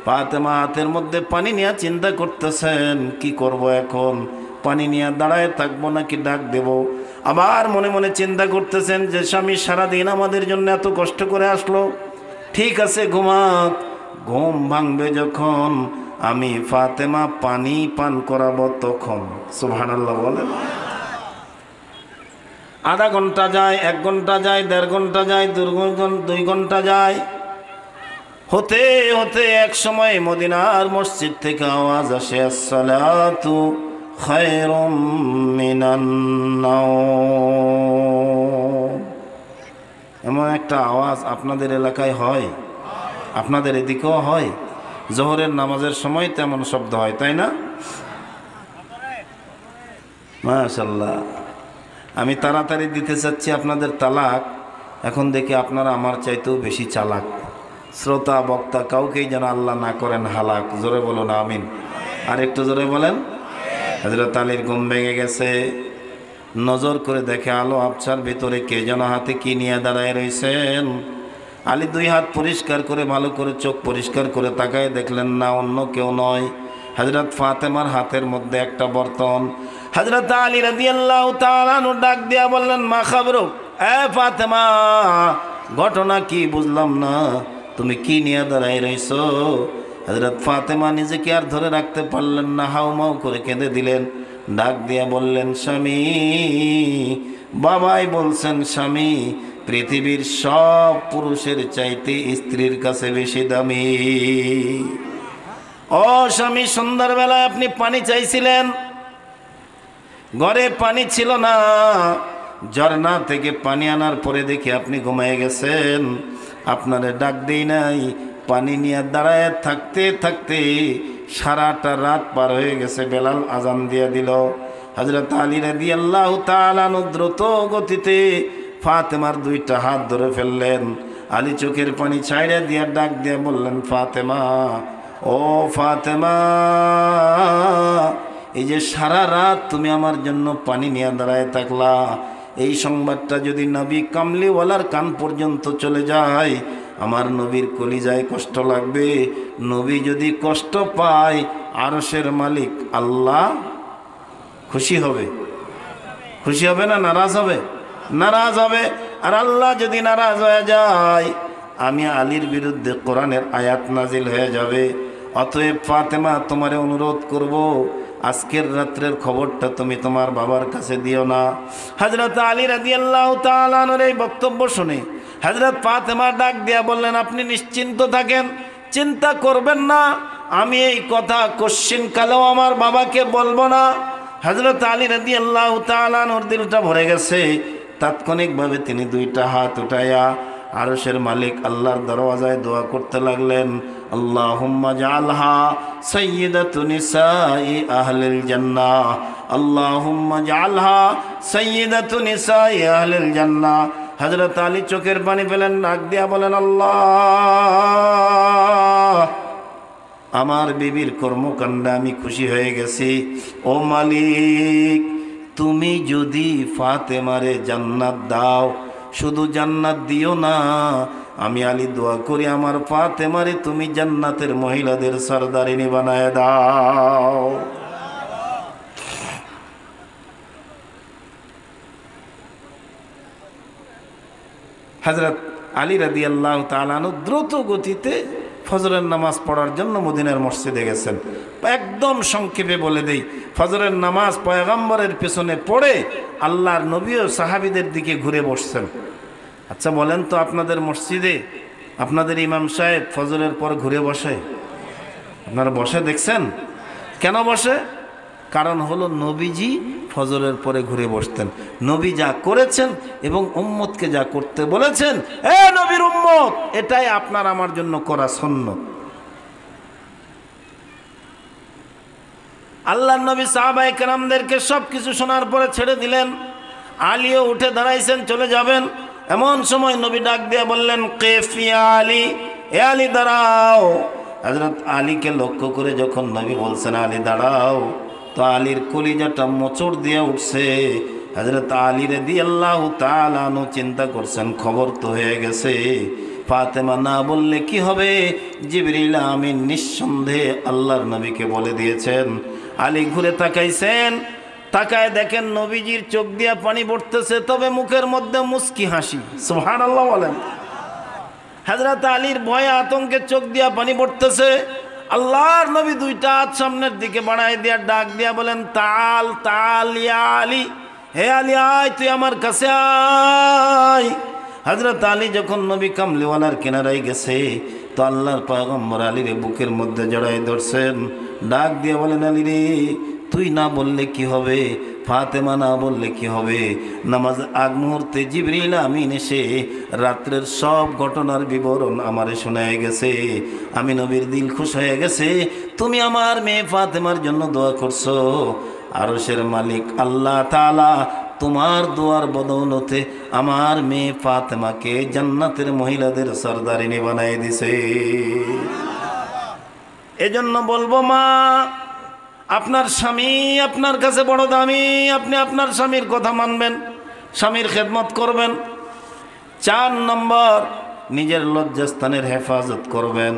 ফাতেমা হাতের মধ্যে পানি নিয়ে চিন্তা করতেছেন কি করব এখন, পানি নিয়ে দাঁড়ায় থাকবো নাকি ডাক দেব। আবার মনে মনে চিন্তা করতেছেন যে স্বামী সারাদিন আমাদের জন্য এত কষ্ট করে আসলো, ঠিক আছে ঘুমাক। ঘুম ভাঙবে যখন আমি ফাতেমা পানি পান করাবো তখন। সুবহানাল্লাহ বলেন। আধা ঘন্টা যায়, 1 ঘন্টা যায়, 1.5 ঘন্টা যায়, 2 ঘন্টা যায়। হতে হতে এক সময় মদিনার মসজিদ থেকে আওয়াজ আসে, আসসালাতু খায়রুম মিনান নাওম। এমন একটা আওয়াজ আপনাদের এলাকায় হয়, আপনাদের এদিকেও হয়। জোহরের নামাজের সময় তেমন শব্দ হয়, তাই না? মাশাআল্লাহ। আমি তাড়াতাড়ি দিতে চাচ্ছি আপনাদের তালাক। এখন দেখি আপনারা আমার চাইতেও বেশি চালাক। শ্রোতা বক্তা কাউকেই যেন আল্লাহ না করেন হালাক। জোরে বলুন আমিন। আর একটু জোরে বলেন। হযরত আলীর ঘুম ভেঙে গেছে, নজর করে দেখে আলো আবছার ভিতরে কে যেন হাতে কি নিয়ে দাঁড়ায় রয়েছেন। আলী 2 হাত পরিষ্কার করে ভালো করে চোখ পরিষ্কার করে তাকায় দেখলেন না, অন্য কেউ নয়, হযরত ফাতেমার হাতের মধ্যে একটা বর্তন। হযরত আলী রাদিয়াল্লাহু তাআলা আনহু ডাক দিয়া বললেন, মা খবরুক, ফাতেমা ঘটনা কি বুঝলাম না, তুমি কি নিয়ে দাঁড়ায় রইছো? হযরত ফাতেমা নিজেকে আর ধরে রাখতে পারলেন না, হাউমাউ করে কেঁদে দিলেন। ডাক দিয়া বললেন, স্বামী, বাবাই বলছেন স্বামী পৃথিবীর সব পুরুষের চাইতে স্ত্রীর কাছে বেশি দামি। ও স্বামী, সন্ধ্যাবেলায় আপনি পানি চাইছিলেন, ঘরে পানি ছিল না, ঝর্ণা থেকে পানি আনার পরে দেখি আপনি ঘুমিয়ে গেছেন, আপনারে ডাক দেই নাই। পানি নিয়ে দাঁড়ায় থাকতে থাকতে সারাটা রাত পার হয়ে গেছে, বেলাল আজান দিয়ে দিল। হযরত আলী রাদিয়াল্লাহু তাআলা দ্রুত গতিতে ফাতেমার 2টা হাত ধরে ফেললেন। আলী চোখের পানি ছাইড়া দিয়া ডাক দিয়ে বললেন, ফাতেমা, ও ফাতেমা, এই যে সারা রাত তুমি আমার জন্য পানি নিয়ে দাঁড়ায় থাকলা, এই সংবাদটা যদি নবী কামলিওয়ালার কান পর্যন্ত চলে যায়, আমার নবীর কলিজায় কষ্ট লাগবে। নবী যদি কষ্ট পায়, আরশের মালিক আল্লাহ খুশি হবে। খুশি হবে না নারাজ হবে? নারাজ হবে। আর আল্লাহ যদি নারাজ হয়ে যায়, আমি আলীর বিরুদ্ধে কোরআনের আয়াত নাজিল হয়ে যাবে। অতএব ফাতেমা, তোমারে অনুরোধ করব, আজকের রাত্রের খবরটা তুমি তোমার বাবার কাছে দিও না। হযরত আলী রাদিয়াল্লাহু তাআলা আনহুর এই বক্তব্য শুনে হযরত ফাতেমা ডাক দিয়া বললেন, আপনি নিশ্চিন্ত থাকেন, চিন্তা করবেন না, আমি এই কথা কোশ্চিন কালেও আমার বাবাকে বলবো না। হযরত আলী রাদিয়াল্লাহু তাআলা আনহুর দিলটা ভরে গেছে। তাৎক্ষণিকভাবে তিনি দুইটা হাত উঠাইয়া আরশের মালিক আল্লাহর দরওয়াজায় দোয়া করতে লাগলেন, আল্লাহুম্মা জাআলহা সাইয়্যিদাতু নিসাই আহলিল জান্নাহ, আল্লাহুম্মা জাআলহা সাইয়্যিদাতু নিসাই আহলিল জান্নাহ। হযরত আলী চোখের পানি ফেলেন, ডাক দিয়া বলেন, আল্লাহ, আমার বিবির কর্মকাণ্ডে আমি খুশি হয়ে গেছি। ও মালিক, তুমি যদি ফাতেমারে জান্নাত দাও, শুধু জান্নাত দিও না, আমি আলী দোয়া করি আমার ফাতেমারে তুমি জান্নাতের মহিলাদের সরদারিনী বানায় দাও। হযরত আলী রাদিয়াল্লাহু তাআলা আনহু দ্রুত গতিতে ফজরের নামাজ পড়ার জন্য মদিনার মসজিদে গেছেন। একদম সংক্ষেপে বলে দেই, ফজরের নামাজ পয়গম্বরের পেছনে পড়ে আল্লাহর নবী ও সাহাবীদের দিকে ঘুরে বসছেন। আচ্ছা বলেন তো, আপনাদের মসজিদে আপনাদের ইমাম সাহেব ফজরের পর ঘুরে বসে? আপনারা বসে দেখছেন? কেন বসে? কারণ হলো নবীজি ফজরের পরে ঘুরে বসতেন। নবী যা করেছেন এবং উম্মতকে যা করতে বলেছেন, এ নবীর উম্মত, এটাই আপনার আমার জন্য করা সুন্নত। আল্লাহর নবী সাহাবায়ে কেরামদেরকে সব কিছু শোনার পরে ছেড়ে দিলেন। আলীও উঠে দাঁড়াইছেন, চলে যাবেন। এমন সময় নবী ডাক দিয়ে বললেন, কিফ ইয়া আলী, এ আলী দাঁড়াও। হযরত আলীকে লক্ষ্য করে যখন নবী বলছেন আলী দাঁড়াও, তো আলীর কলিজাটা মোচড় দিয়ে উঠছে। হযরত আলী রাদিয়াল্লাহু তাআলা আনহু চিন্তা করছেন, খবর তো হয়ে গেছে, ফাতেমা না বললে কি হবে? জিবরিল আমিন নিঃসন্দেহে আল্লাহর নবীকে বলে দিয়েছেন। আলী ঘুরে তাকাইছেন, তাকায় দেখেন নবীজির চোখ দিয়া পানি পড়তেছে, তবে মুখের মধ্যে মুস্কি হাসি। সুবহানাল্লাহ বলেন। হযরত আলীর ভয়ে আতঙ্কে চোখ দিয়া পানি পড়তেছে। আল্লাহর নবী দুইটা হাত সামনের দিকে বাড়ায় দিয়া ডাক দিয়া বলেন, তাল তাল ইয়া আলী, হে আলী আয়, তুই আমার কাছে আয়। হযরত আলী যখন নবী কামলিওয়ালার কিনারায় গেছে, তো আল্লাহর পয়গম্বর আলীর বুকের মধ্যে জড়াই ধরছেন, ডাক দিয়ে বলেন, আলী রে, তুই না বললে কি হবে? ফাতেমা না বললে কি হবে? নামাজ আগ মুহূর্তে জিবরিল আমিন এসে রাত্রের সব ঘটনার বিবরণ আমারে শোনায় গেছে। আমি নবীর দিল খুশ হয়ে গেছে, তুমি আমার মেয়ে ফাতেমার জন্য দোয়া করছো। আরশের মালিক আল্লাহ তাআলা তোমার দোয়ার বদৌলতে আমার মেয়ে ফাতেমাকে জান্নাতের মহিলাদের সরদারিনী বানায় দিছে। এজন্য বলবো, মা, আপনার স্বামী আপনার কাছে বড় দামি। আপনি আপনার স্বামীর কথা মানবেন, স্বামীর খেদমত করবেন। 4 নম্বর, নিজের লজ্জাস্থানের হেফাজত করবেন।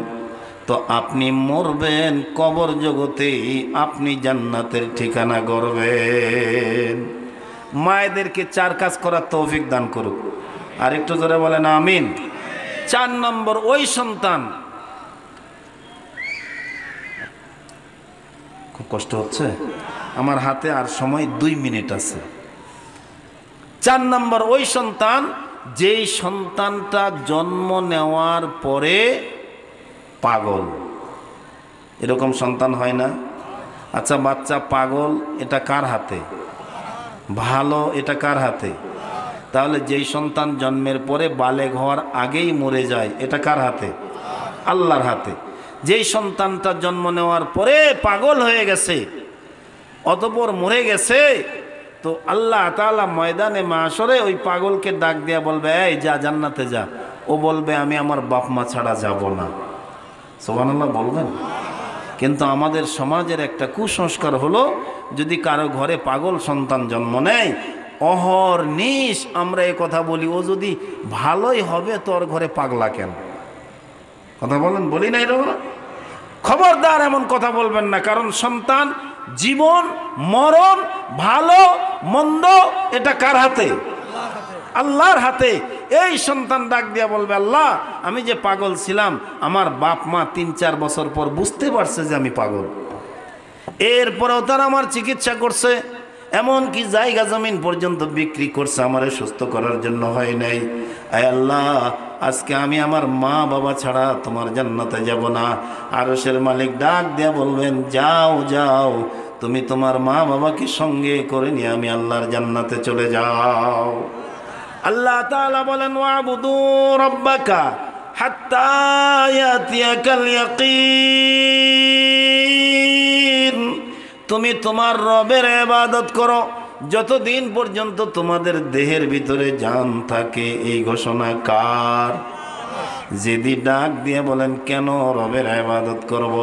তো আপনি মরবেন, কবর জগতেই আপনি জান্নাতের ঠিকানা গড়বেন। মায়েদেরকে 4 কাজ করার তৌফিক দান করুক। আর একটু জোরে বলেন আমিন। 4 নম্বর, ওই সন্তান, খুব কষ্ট হচ্ছে আমার হাতে, আর সময় 2 মিনিট আছে। 4 নম্বর, ওই সন্তান যেই সন্তানটা জন্ম নেওয়ার পরে পাগল। এরকম সন্তান হয় না? আচ্ছা, বাচ্চা পাগল, এটা কার হাতে? ভালো, এটা কার হাতে? তাহলে যেই সন্তান জন্মের পরে বালেগ হওয়ার আগেই মরে যায়, এটা কার হাতে? আল্লাহর হাতে। যেই সন্তানটা জন্ম নেওয়ার পরে পাগল হয়ে গেছে, অতঃপর মরে গেছে, তো আল্লাহ তাআলা ময়দানে মাশরে ওই পাগলকে ডাক দিয়া বলবে, এই যা, জান্নাতে যা। ও বলবে, আমি আমার বাপ মা ছাড়া যাব না। সুবহানাল্লাহ বলবেন। কিন্তু আমাদের সমাজের একটা কুসংস্কার হলো, যদি কারো ঘরে পাগল সন্তান জন্ম নেয়, অহর্নিশ আমরা এই কথা বলি, ও যদি ভালোই হবে তোর ঘরে পাগলা কেন? কথা বলেন, বলি না এরকম? খবরদার এমন কথা বলবেন না। কারণ সন্তান, জীবন, মরণ, ভালো মন্দ, এটা কার হাতে? আল্লাহর হাতে। এই সন্তান ডাক দিয়া বলবে, আল্লাহ আমি যে পাগল ছিলাম, আমার বাপ মা 3-4 বছর পর বুঝতে পারছে যে আমি পাগল, এরপরেও তারা আমার চিকিৎসা করছে, এমনকি জায়গা জমিন পর্যন্ত বিক্রি করছে আমারে সুস্থ করার জন্য, হয় নাই। আয় আল্লাহ, আজকে আমি আমার মা বাবা ছাড়া তোমার জান্নাতে যাব না। আরশের মালিক ডাক দিয়া বলবেন, যাও যাও, তুমি তোমার মা বাবাকে সঙ্গে করে নিয়ে আমি আল্লাহর জান্নাতে চলে যাও। আল্লাহ তাআলা বলেন, ওয়াবুদু রাব্বাকা হাত্তা ইয়াতিয়াকাল ইয়াকিন, তুমি তোমার রবের ইবাদত করো যতদিন পর্যন্ত তোমাদের দেহের ভিতরে জান থাকে। এই ঘোষণা কার? যেদি ডাক দিয়ে বলেন, কেন রবের ইবাদত করব?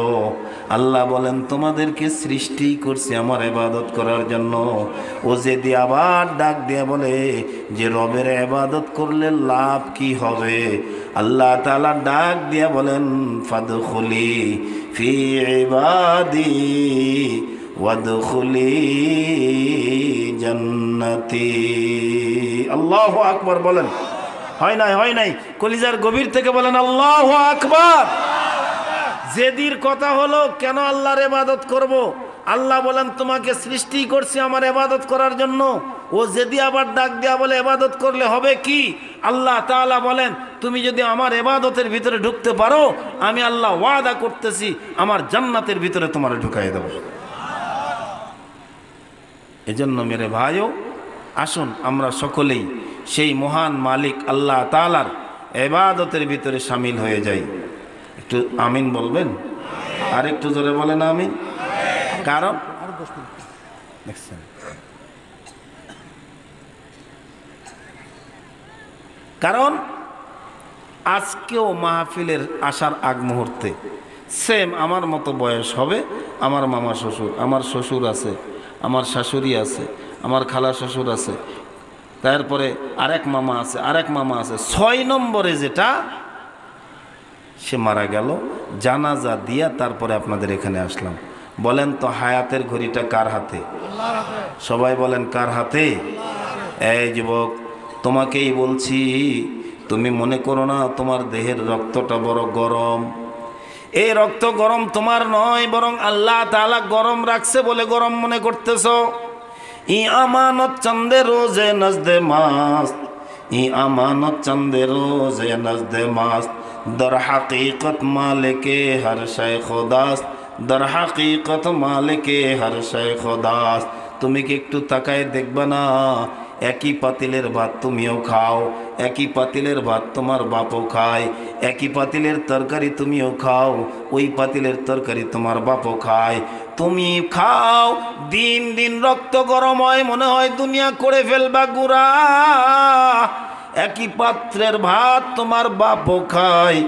আল্লাহ বলেন, তোমাদেরকে সৃষ্টি করছি আমার ইবাদত করার জন্য। ও যেদি আবার ডাক দিয়ে বলে যে রবের ইবাদত করলে লাভ কি হবে, আল্লাহ তাআলা ডাক দিয়ে বলেন, ফাদখুলি ফি ইবাদি ওয়াদখুলি জান্নাতি। আল্লাহু আকবার বলেন। হয় নাই, হয় নাই, কলিজার গভীর থেকে বলেন আল্লাহু আকবার। যেদির কথা হলো কেন আল্লাহর ইবাদত করব, আল্লাহ বলেন তোমাকে সৃষ্টি করছি আমার ইবাদত করার জন্য। ও যেদি আবার ডাক দেয়া বলে ইবাদত করলে হবে কি, আল্লাহ তাআলা বলেন তুমি যদি আমার ইবাদতের ভিতরে ঢুকতে পারো, আমি আল্লাহ ওয়াদা করতেছি আমার জান্নাতের ভিতরে তোমার ঢুকাই দেব। এজন্য মেরে ভাইও, আসুন আমরা সকলেই সেই মহান মালিক আল্লাহ তাআলার ইবাদতের ভিতরে শামিল হয়ে যাই। একটু আমিন বলবেন, আর একটু জোরে বলেন আমিন। কারণ আজকেও মাহফিলের আসার আগ মুহূর্তে সেম আমার মতো বয়স হবে আমার মামা শ্বশুর, আমার শ্বশুর আছে, আমার শাশুড়ি আছে, আমার খালা শ্বশুর আছে, তারপরে আরেক মামা আছে, আরেক মামা আছে। 6 নম্বরে যেটা সে মারা গেল, জানাজা দিয়া তারপরে আপনাদের এখানে আসলাম। বলেন তো হায়াতের ঘড়িটা কার হাতে? সবাই বলেন কার হাতে? এই যুবক, তোমাকেই বলছি, তুমি মনে করো না তোমার দেহের রক্তটা বড় গরম। এই রক্ত গরম তোমার নয়, বরং আল্লাহ তাআলা গরম রাখছে বলে গরম মনে করতেছ। ই আমানত চন্দে রোজে নজদে মাস্ত, ই আমানত চন্দে রোজে নজদে মাস্ত, দর হাকিকত মালিকে হর শয় খোদাস, দর হাকিকত মালিকে হর শয় খোদাস। তুমি কি একটু তাকায় দেখবা না, একই পাতিলের ভাত তুমিও খাও, একই পাতিলের ভাত তোমার বাপও খায়, একই পাতিলের তরকারি তুমিও খাও, ওই পাতিলের তরকারি তোমার বাপও খায়, তুমি খাও। দিন দিন রক্ত গরম হয়, মনে হয় দুনিয়া করে ফেলবা গুড়া। একই পাত্রের ভাত তোমার বাপও খায়,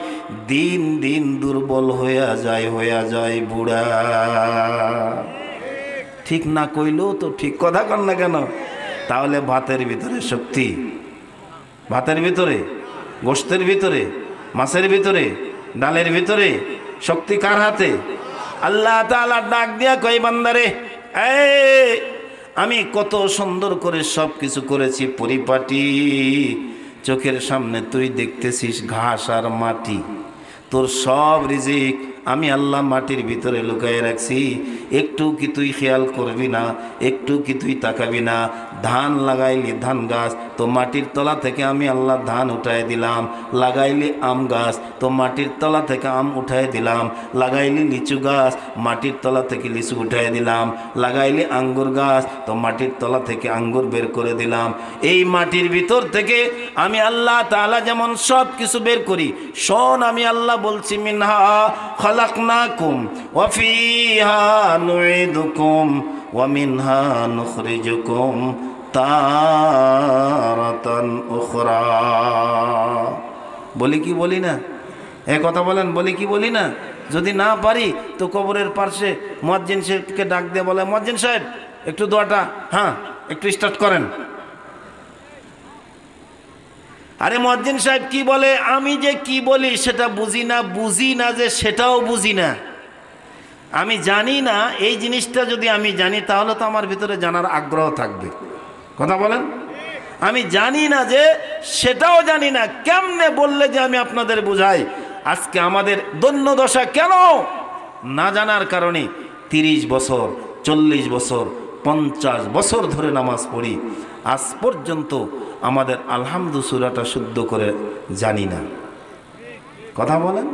দিন দিন দুর্বল হইয়া যায় বুড়া। ঠিক না কইলেও তো ঠিক, কথা কন না কেন? তাহলে ভাতের ভিতরে শক্তি, ভাতের ভিতরে, গোশতের ভিতরে, মাছের ভিতরে, ডালের ভিতরে শক্তি কার হাতে? আল্লাহ তাআলা ডাক দিয়া কয়, বান্দারে আমি কত সুন্দর করে সব কিছু করেছি পরিপাটি, চোখের সামনে তুই দেখতেছিস ঘাস আর মাটি, তোর সব রিজিক আমি আল্লাহ মাটির ভিতরে লুকায় রাখছি। একটু কি তুই খেয়াল করবি না? একটু কি তুই তাকাবি না? ধান লাগাইলি ধান গাছ, তো মাটির তলা থেকে আমি আল্লাহ ধান উঠাই দিলাম। লাগাইলি আম গাছ, তো মাটির তলা থেকে আম উঠাই দিলাম। লাগাইলি লিচু গাছ, মাটির তলা থেকে লিচু উঠাই দিলাম। লাগাইলি আঙ্গুর গাছ, তো মাটির তলা থেকে আঙ্গুর বের করে দিলাম। এই মাটির ভিতর থেকে আমি আল্লাহ তাআলা যেমন সব কিছু বের করি, শোন আমি আল্লাহ বলছি, মিনহা খালাকনাকুম ওয়া ফিহা নুঈদুকুম ওয়া মিনহা নুখরিজুকুম তারাতান উখরা। বলি কি বলি না? কথা বলেন, বলি কি বলি না? যদি না পারি তো কবরের পাশে মুয়াজ্জিন সাহেবকে ডাক দিয়ে বলে, মুয়াজ্জিন সাহেব একটু দোয়াটা একটু স্টার্ট করেন। আরে মুয়াজ্জিন সাহেব কি বলে, আমি যে কি বলি সেটা বুঝি না যে সেটাও বুঝি না। আমি জানি না, এই জিনিসটা যদি আমি জানি তাহলে তো আমার ভিতরে জানার আগ্রহ থাকবে। কথা বলেন, আমি জানি না যে, সেটাও জানি না কেমনে বললে যে আমি আপনাদের বুঝাই। আজকে আমাদের দৈন্যদশা কেন? না জানার কারণে 30 বছর, 40 বছর, 50 বছর ধরে নামাজ পড়ি, আজ পর্যন্ত আমাদের আলহামদু সূরাটা শুদ্ধ করে জানি না। কথা বলেন?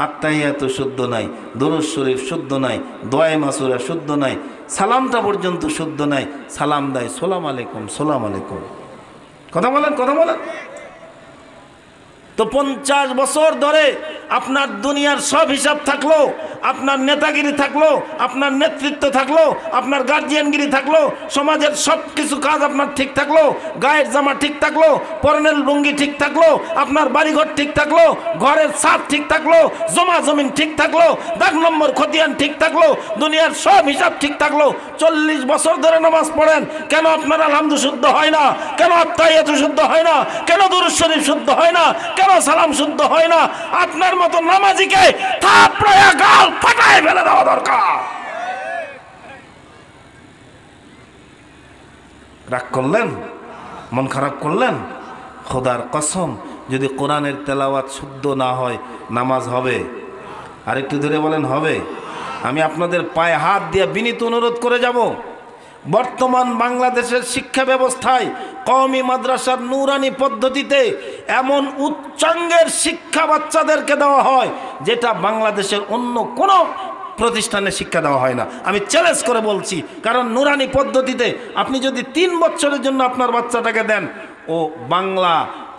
আত্তাহিয়াতু শুদ্ধ নাই, দুরূদ শরীফ শুদ্ধ নাই, দোয়া মাসুরা শুদ্ধ নাই, সালামটা পর্যন্ত শুদ্ধ নাই। সালাম দেয় সালাম আলাইকুম, সালাম আলাইকুম। কথা বলেন, কথা বলেন। তো 50 বছর ধরে আপনার দুনিয়ার সব হিসাব থাকলো, আপনার নেতাগিরি থাকলো, আপনার নেতৃত্ব থাকলো, আপনার গার্জিয়ানগিরি থাকলো, সমাজের সব কিছু কাজ আপনার ঠিক থাকলো, গায়ের জামা ঠিক থাকলো, পরনের লুঙ্গি ঠিক থাকলো, আপনার বাড়িঘর ঠিক থাকলো, ঘরের ছাদ ঠিক থাকলো, জমা জমিন ঠিক থাকলো, দাগ নম্বর খতিয়ান ঠিক থাকলো, দুনিয়ার সব হিসাব ঠিক থাকলো, 40 বছর ধরে নামাজ পড়েন, কেন আপনার আলহামদু শুদ্ধ হয় না? কেন আত্তাহিয়াতু শুদ্ধ হয় না? কেন দুরূদ শরীফ শুদ্ধ হয় না? কেন সালাম শুদ্ধ হয় না? আপনার মতো নামাজিকে থাপড়ায়া গাল ফাটায় ফেলে দেওয়া দরকার। রাগ করলেন? মন খারাপ করলেন? খোদার কসম, যদি কোরআনের তেলাওয়াত শুদ্ধ না হয় নামাজ হবে? আরেকটু ধরে বলেন হবে? আমি আপনাদের পায়ে হাত দিয়ে বিনীত অনুরোধ করে যাব, বর্তমান বাংলাদেশের শিক্ষা ব্যবস্থায় কওমি মাদ্রাসার নুরানি পদ্ধতিতে এমন উচ্চাঙ্গের শিক্ষা বাচ্চাদেরকে দেওয়া হয় যেটা বাংলাদেশের অন্য কোনো প্রতিষ্ঠানে শিক্ষা দেওয়া হয় না। আমি চ্যালেঞ্জ করে বলছি, কারণ নুরানি পদ্ধতিতে আপনি যদি 3 বছরের জন্য আপনার বাচ্চাটাকে দেন, ও বাংলা,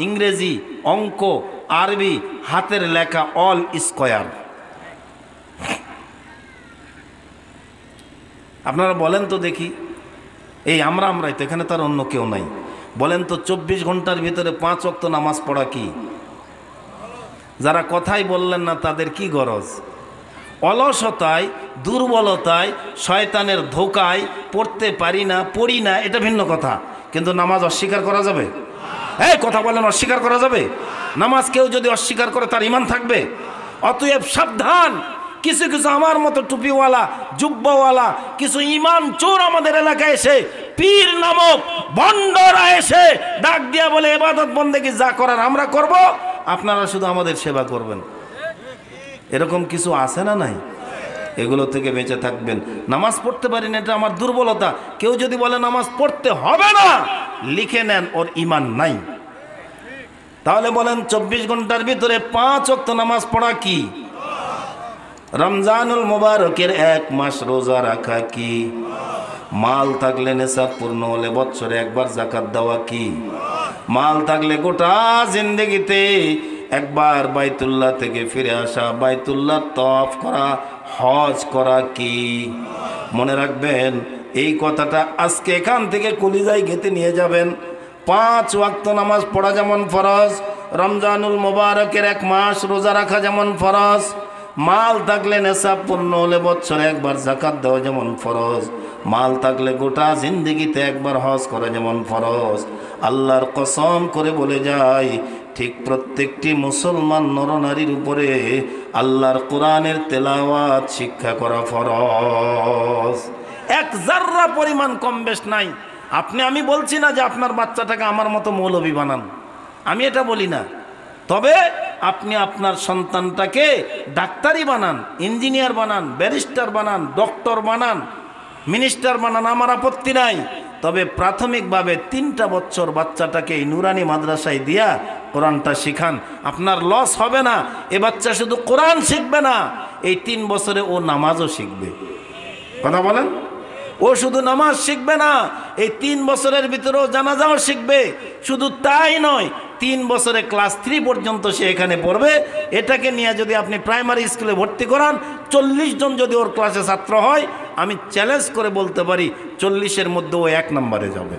ইংরেজি, অঙ্ক, আরবি, হাতের লেখা অল স্কয়ার। আপনারা বলেন তো দেখি, এই আমরাই তো, এখানে তার অন্য কেউ নাই। বলেন তো 24 ঘন্টার ভিতরে 5 ওয়াক্ত নামাজ পড়া কি? যারা কথাই বললেন না তাদের কি গরজ? অলসতায়, দুর্বলতায়, শয়তানের ধোকায় পড়তে পারি না, পড়ি না, এটা ভিন্ন কথা, কিন্তু নামাজ অস্বীকার করা যাবে? এই কথা বলেন, অস্বীকার করা যাবে? নামাজ কেউ যদি অস্বীকার করে তার ঈমান থাকবে? অতএব সাবধান, কিছু কিছু আমার মতো টুপিওয়ালা, জুব্বাওয়ালা কিছু ঈমান চোর আমাদের এলাকায় এসে, পীর নামক ভণ্ডরা এসে ডাক দিয়া বলে ইবাদত বন্দেগী যা করার আমরা করব, আপনারা শুধু আমাদের সেবা করবেন। এরকম কিছু আছে না নাই? এগুলো থেকে বেঁচে থাকবেন। নামাজ পড়তে পারি না, এটা আমার দুর্বলতা। কেউ যদি বলে নামাজ পড়তে হবে না, লিখে নেন ওর ঈমান নাই। তাহলে বলেন 24 ঘন্টার ভিতরে 5 ওয়াক্ত নামাজ পড়া কি? রমজানুল মুবারকের 1 মাস রোজা রাখা কি? মাল থাকলে নেশাব পূর্ণ হলে বছরে একবার যাকাত দেওয়া কি? মাল থাকলে গোটা জিন্দেগিতে একবার বাইতুল্লাহ থেকে ফিরে আসা, বাইতুল্লাহ তওয়াফ করা, হজ করা কি? মনে রাখবেন এই কথাটা, আজকে এখান থেকে কলিজায় গেঁথে নিয়ে যাবেন। 5 ওয়াক্ত নামাজ পড়া যেমন ফরজ, রমজানুল মুবারকের 1 মাস রোজা রাখা যেমন ফরজ, মাল থাকলে নেশাব পূর্ণ হলে বছরে একবার যাকাত দেওয়া যেমন ফরজ, মাল থাকলে গোটা জিন্দেগিতে একবার হজ করা যেমন ফরজ। আল্লাহর কসম করে বলে যায়, ঠিক প্রত্যেকটি মুসলমান নরনারীর উপরে আল্লাহর কোরআনের তেলাওয়াত শিক্ষা করা ফরজ। 1 জাররা পরিমাণ কম বেশ নাই। আমি বলছি না যে আপনার বাচ্চাটাকে আমার মতো মৌলবী বানান, আমি এটা বলি না। তবে আপনি আপনার সন্তানটাকে ডাক্তারি বানান, ইঞ্জিনিয়ার বানান, ব্যারিস্টার বানান, ডক্টর বানান, মিনিস্টার বানান, আমার আপত্তি নাই। তবে প্রাথমিকভাবে 3টা বছর বাচ্চাটাকে এই নুরানি মাদ্রাসায় দিয়া কোরআনটা শিখান। আপনার লস হবে না। এ বাচ্চা শুধু কোরআন শিখবে না, এই 3 বছরে ও নামাজও শিখবে। কথা বলেন? ও শুধু নামাজ শিখবে না, এই 3 বছরের ভিতরেও জানাজাও শিখবে। শুধু তাই নয়, 3 বছরে ক্লাস 3 পর্যন্ত সে এখানে পড়বে। এটাকে নিয়ে যদি আপনি প্রাইমারি স্কুলে ভর্তি করান, 40 জন যদি ওর ক্লাসে ছাত্র হয়, আমি চ্যালেঞ্জ করে বলতে পারি 40-এর মধ্যে ও 1 নম্বরে যাবে।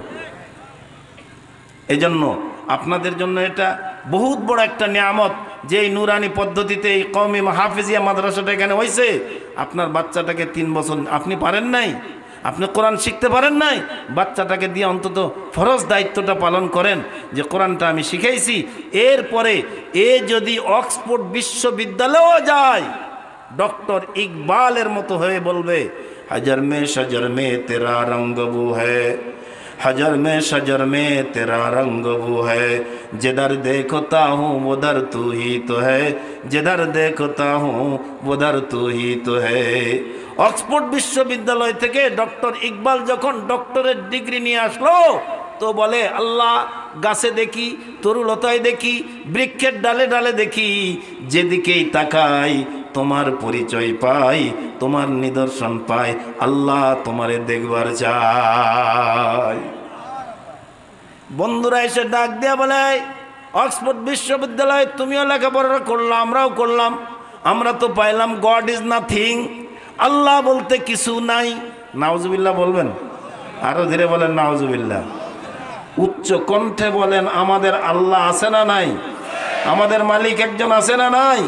এই জন্য আপনাদের জন্য এটা বহুত বড় একটা নিয়ামত যে এই নুরানি পদ্ধতিতে এই কওমি হাফেজিয়া মাদ্রাসাটা এখানে হয়েছে। আপনার বাচ্চাটাকে 3 বছর আপনি পারেন নাই, আপনি কোরআন শিখতে পারেন নাই, বাচ্চাটাকে দিয়ে অন্তত ফরজ দায়িত্বটা পালন করেন যে কোরআনটা আমি শিখাইছি। এরপরে এ যদি অক্সফোর্ড বিশ্ববিদ্যালয়েও যায়, ডক্টর ইকবালের মতো হয়ে বলবে, হাজার মে শজর মে তেরা রঙ্গ বু হ্যায়, हजर में शजर में तेरा रंग वो है, जिधर देखता हूँ उधर तू ही तो है, जिधर देखता हूँ उधर तू ही तो है। অক্সফোর্ড বিশ্ববিদ্যালয় থেকে ডক্টর ইকবাল যখন ডক্টরেট ডিগ্রি নিয়ে আসলো তো বলে, আল্লাহ গাছে দেখি, তরুলতায় দেখি, বৃক্ষের ডালে ডালে দেখি, যেদিকেই তাকাই তোমার পরিচয় পাই, তোমার নিদর্শন পাই, আল্লাহ তোমারে দেখবার চাই। বন্ধুরা এসে ডাক দিয়া বলে, অক্সফোর্ড বিশ্ববিদ্যালয়ে তুমিও লেখাপড়া করলাম, আমরাও করলাম, আমরা তো পাইলাম গড ইজ নাথিং, আল্লাহ বলতে কিছু নাই। নাউজুবিল্লাহ বলবেন, আরো ধীরে বলেন নাউজুবিল্লাহ, উচ্চ কণ্ঠে বলেন আমাদের আল্লাহ আছে না নাই, আমাদের মালিক একজন আছে না নাই।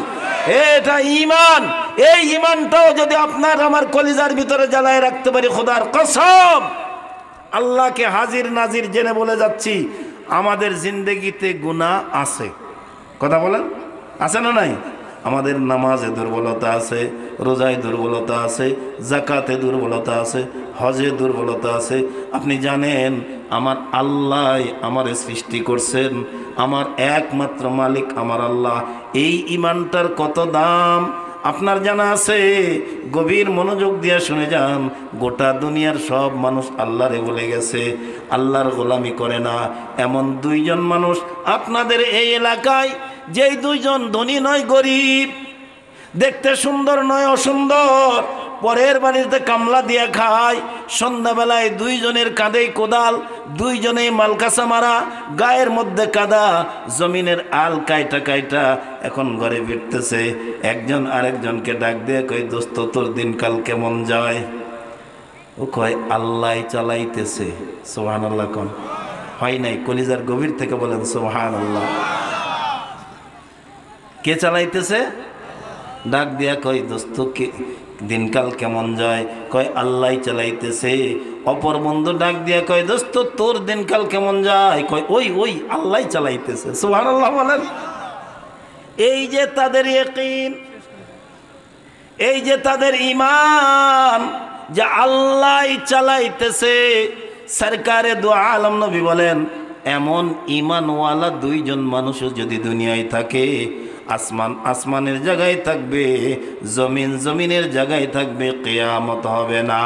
এটা ঈমান। এই ঈমানটাও যদি আপনার আমার কলিজার ভিতরে জ্বালায় রাখতে পারি, খোদার কসম আল্লাহকে হাজির নাজির জেনে বলে যাচ্ছি, আমাদের জিন্দেগিতে গুনাহ আছে। কথা বলেন, আছে না নাই? আমাদের নামাজে দুর্বলতা আছে, রোজায় দুর্বলতা আছে, জাকাতে দুর্বলতা আছে, হজে দুর্বলতা আছে। আপনি জানেন আমার আল্লাহ আমারে সৃষ্টি করছেন, আমার একমাত্র মালিক আমার আল্লাহ। এই ঈমানটার কত দাম আপনার জানা আছে? গভীর মনোযোগ দিয়ে শুনে যান। গোটা দুনিয়ার সব মানুষ আল্লাহরে বলে গেছে, আল্লাহর গোলামি করে না। এমন দুইজন মানুষ আপনাদের এই এলাকায়, যেই দুইজন ধনী নয় গরিব, দেখতে সুন্দর নয় অসুন্দর, পরের বাড়িতে কামলা দিয়ে খায়, সন্ধ্যাবেলায় দুইজনের কাঁধেই কোদাল, দুইজনেই মালকাসা মারা, গায়ের মধ্যে কাদা, জমিনের আল কাইটা কাইটা এখন ঘরে ফিরতেছে। একজন আরেকজনকে ডাক দিয়ে কই, দোস্ত তোর দিনকাল কেমন যায়? ও কয় আল্লাহ চালাইতেছে। সুবহানাল্লাহ কোন হয় নাই? কলিজার গভীর থেকে বলেন সুবহানাল্লাহ। কে চালাইতেছে? ডাক দিয়া কই, দোস্ত কে দিনকাল কেমন যায়? কয় আল্লাহ চালাইতেছে। অপর বন্ধু ডাক দিয়া কয়, দোস্ত তোর দিনকাল কেমন যায়? কয় ওই ওই আল্লাহ চালাইতেছে। সুবহানাল্লাহ বলেন। এই যে তাদের ইয়াকিন, এই যে তাদের ঈমান যে আল্লাহ চালাইতেছে। সরকারে দু আলম নবী বলেন, এমন ঈমানওয়ালা দুইজন মানুষও যদি দুনিয়ায় থাকে, আসমান আসমানের জায়গায় থাকবে, জমিন জমিনের জায়গায় থাকবে, কিয়ামত হবে না।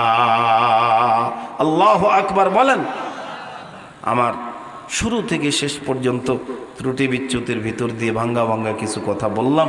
আল্লাহু আকবার বলেন। আমার শুরু থেকে শেষ পর্যন্ত ত্রুটি বিচ্যুতির ভিতর দিয়ে ভাঙ্গা ভাঙ্গা কিছু কথা বললাম।